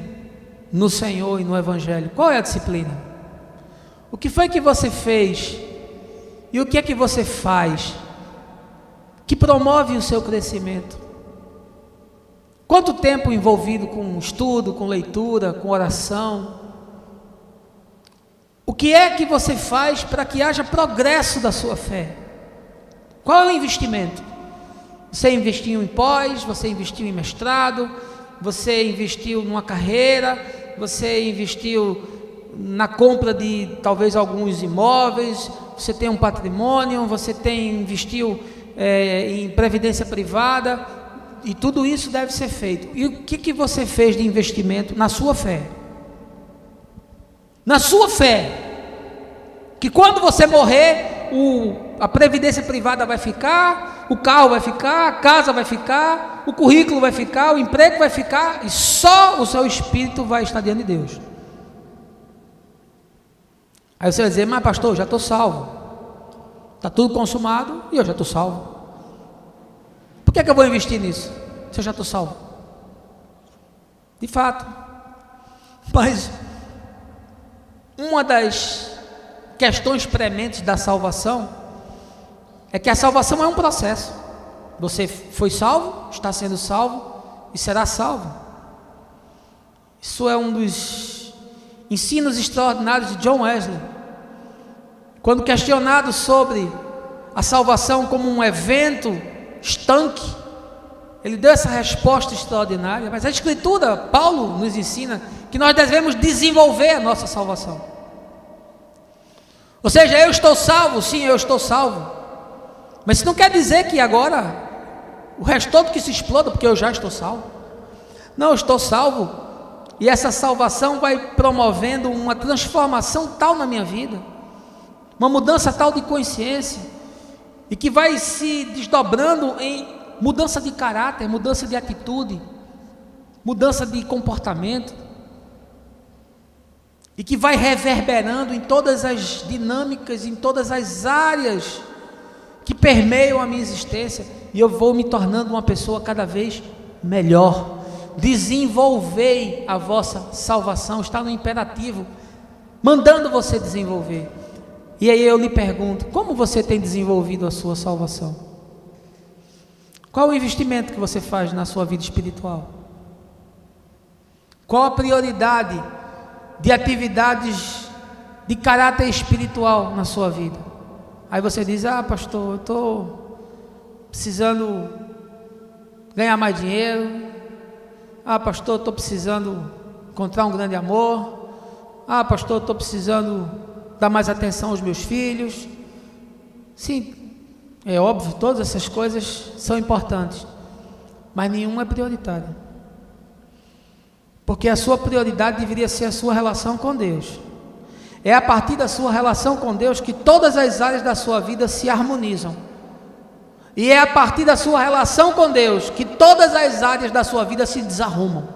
no Senhor e no Evangelho? Qual é a disciplina? O que foi que você fez e o que é que você faz que promove o seu crescimento? Quanto tempo envolvido com estudo, com leitura, com oração? O que é que você faz para que haja progresso da sua fé? Qual é o investimento? Você investiu em pós, você investiu em mestrado, você investiu numa carreira, você investiu na compra de talvez alguns imóveis, você tem um patrimônio, você investiu em previdência privada, e tudo isso deve ser feito. E o que você fez de investimento na sua fé? Na sua fé, que quando você morrer, a previdência privada vai ficar, o carro vai ficar, a casa vai ficar, o currículo vai ficar, o emprego vai ficar, e só o seu espírito vai estar diante de Deus. Aí você vai dizer, mas pastor, eu já estou salvo, está tudo consumado e eu já estou salvo. Por que eu vou investir nisso, se eu já estou salvo? De fato. Mas uma das questões prementes da salvação é que a salvação é um processo. Você foi salvo, está sendo salvo e será salvo. Isso é um dos ensinos extraordinários de John Wesley. Quando questionado sobre a salvação como um evento estanque, ele deu essa resposta extraordinária. Mas a Escritura, Paulo nos ensina que nós devemos desenvolver a nossa salvação. Ou seja, eu estou salvo, sim, eu estou salvo, mas isso não quer dizer que agora o resto todo que se exploda porque eu já estou salvo. Não, eu estou salvo, e essa salvação vai promovendo uma transformação tal na minha vida, uma mudança tal de consciência, e que vai se desdobrando em mudança de caráter, mudança de atitude, mudança de comportamento, e que vai reverberando em todas as dinâmicas, em todas as áreas que permeiam a minha existência, e eu vou me tornando uma pessoa cada vez melhor. Desenvolvei a vossa salvação, está no imperativo, mandando você desenvolver. E aí eu lhe pergunto, como você tem desenvolvido a sua salvação? Qual o investimento que você faz na sua vida espiritual? Qual a prioridade de atividades de caráter espiritual na sua vida? Aí você diz, pastor, eu estou precisando ganhar mais dinheiro. Pastor, eu estou precisando encontrar um grande amor. Pastor, eu estou precisando dar mais atenção aos meus filhos. Sim, é óbvio, todas essas coisas são importantes, mas nenhuma é prioritária. Porque a sua prioridade deveria ser a sua relação com Deus. É a partir da sua relação com Deus que todas as áreas da sua vida se harmonizam. E é a partir da sua relação com Deus que todas as áreas da sua vida se desarrumam.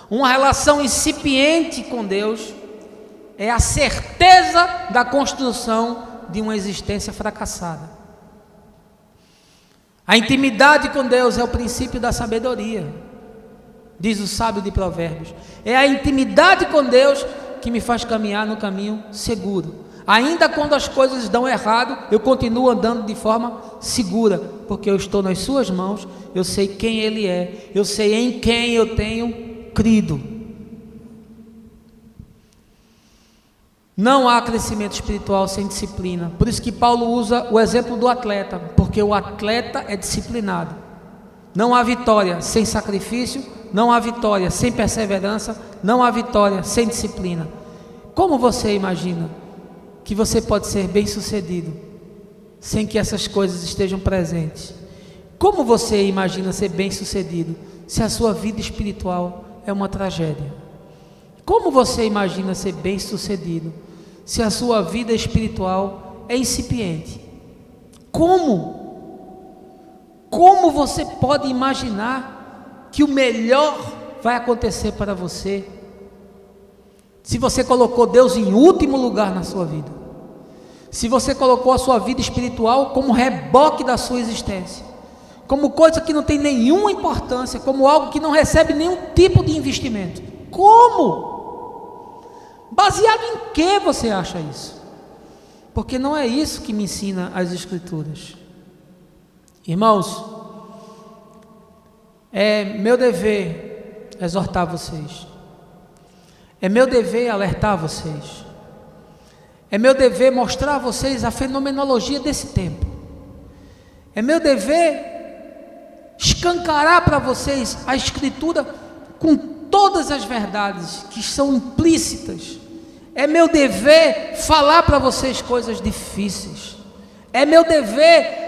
Uma relação incipiente com Deus é a certeza da construção de uma existência fracassada. A intimidade com Deus é o princípio da sabedoria, diz o sábio de Provérbios. É a intimidade com Deus que me faz caminhar no caminho seguro. Ainda quando as coisas dão errado, eu continuo andando de forma segura, porque eu estou nas suas mãos, eu sei quem Ele é, eu sei em quem eu tenho crido. Não há crescimento espiritual sem disciplina. Por isso que Paulo usa o exemplo do atleta, porque o atleta é disciplinado. Não há vitória sem sacrifício, não há vitória sem perseverança, não há vitória sem disciplina. Como você imagina que você pode ser bem-sucedido sem que essas coisas estejam presentes? Como você imagina ser bem-sucedido se a sua vida espiritual é uma tragédia? Como você imagina ser bem-sucedido se a sua vida espiritual é incipiente? Como você pode imaginar que o melhor vai acontecer para você se você colocou Deus em último lugar na sua vida? Se você colocou a sua vida espiritual como reboque da sua existência, como coisa que não tem nenhuma importância, como algo que não recebe nenhum tipo de investimento? Como? Baseado em que você acha isso? Porque não é isso que me ensina as Escrituras. Irmãos, é meu dever exortar vocês. É meu dever alertar vocês. É meu dever mostrar a vocês a fenomenologia desse tempo. É meu dever escancarar para vocês a Escritura com todas as verdades que são implícitas. É meu dever falar para vocês coisas difíceis. É meu dever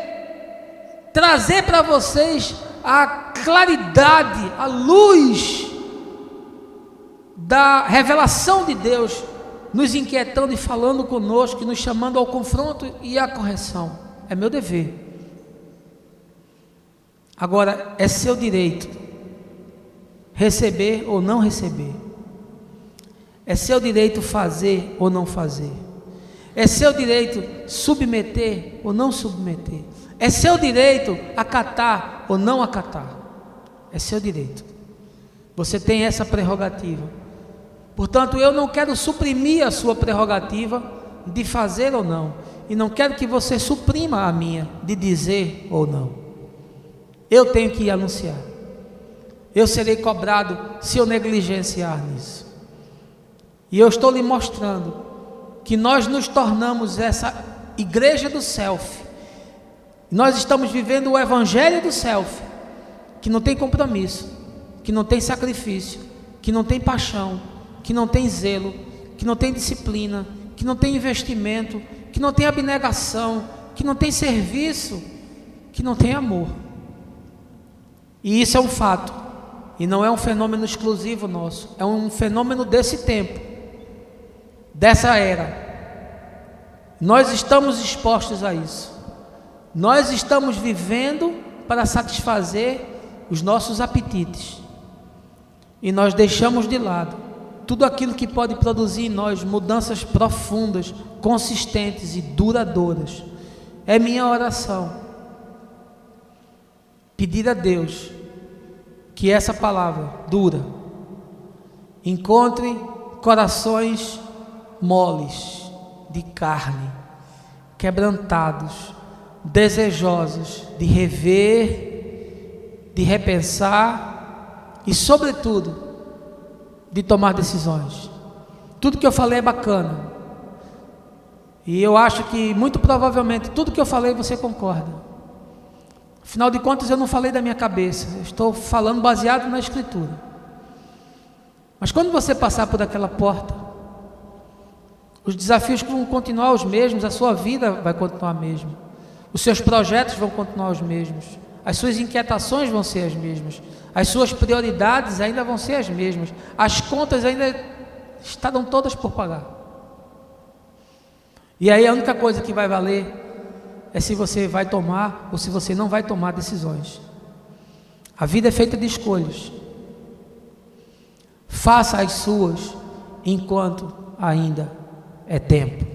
trazer para vocês a claridade, a luz da revelação de Deus, nos inquietando e falando conosco, nos chamando ao confronto e à correção. É meu dever. Agora, é seu direito receber ou não receber. É seu direito fazer ou não fazer. É seu direito submeter ou não submeter. É seu direito acatar ou não acatar. É seu direito. Você tem essa prerrogativa. Portanto, eu não quero suprimir a sua prerrogativa de fazer ou não. E não quero que você suprima a minha de dizer ou não. Eu tenho que anunciar. Eu serei cobrado se eu negligenciar nisso. E eu estou lhe mostrando que nós nos tornamos essa igreja do self. Nós estamos vivendo o evangelho do self, que não tem compromisso, que não tem sacrifício, que não tem paixão, que não tem zelo, que não tem disciplina, que não tem investimento, que não tem abnegação, que não tem serviço, que não tem amor. E isso é um fato, e não é um fenômeno exclusivo nosso, é um fenômeno desse tempo, dessa era. Nós estamos expostos a isso. Nós estamos vivendo para satisfazer os nossos apetites, e nós deixamos de lado tudo aquilo que pode produzir em nós mudanças profundas, consistentes e duradouras. É minha oração pedir a Deus que essa palavra dura encontre corações moles, de carne, quebrantados, desejosos de rever, de repensar e, sobretudo, de tomar decisões. Tudo que eu falei é bacana, e eu acho que muito provavelmente tudo que eu falei você concorda. Afinal de contas, eu não falei da minha cabeça, eu estou falando baseado na Escritura. Mas quando você passar por aquela porta, os desafios vão continuar os mesmos, a sua vida vai continuar a mesma, os seus projetos vão continuar os mesmos, as suas inquietações vão ser as mesmas, as suas prioridades ainda vão ser as mesmas, as contas ainda estarão todas por pagar. E aí a única coisa que vai valer é se você vai tomar ou se você não vai tomar decisões. A vida é feita de escolhas. Faça as suas enquanto ainda é tempo.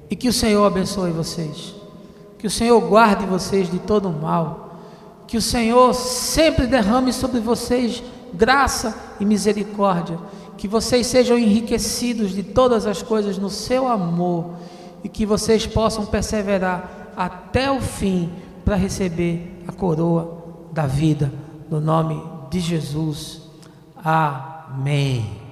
E que o Senhor abençoe vocês. Que o Senhor guarde vocês de todo o mal. Que o Senhor sempre derrame sobre vocês graça e misericórdia. Que vocês sejam enriquecidos de todas as coisas no seu amor. E que vocês possam perseverar até o fim para receber a coroa da vida. No nome de Jesus. Amém.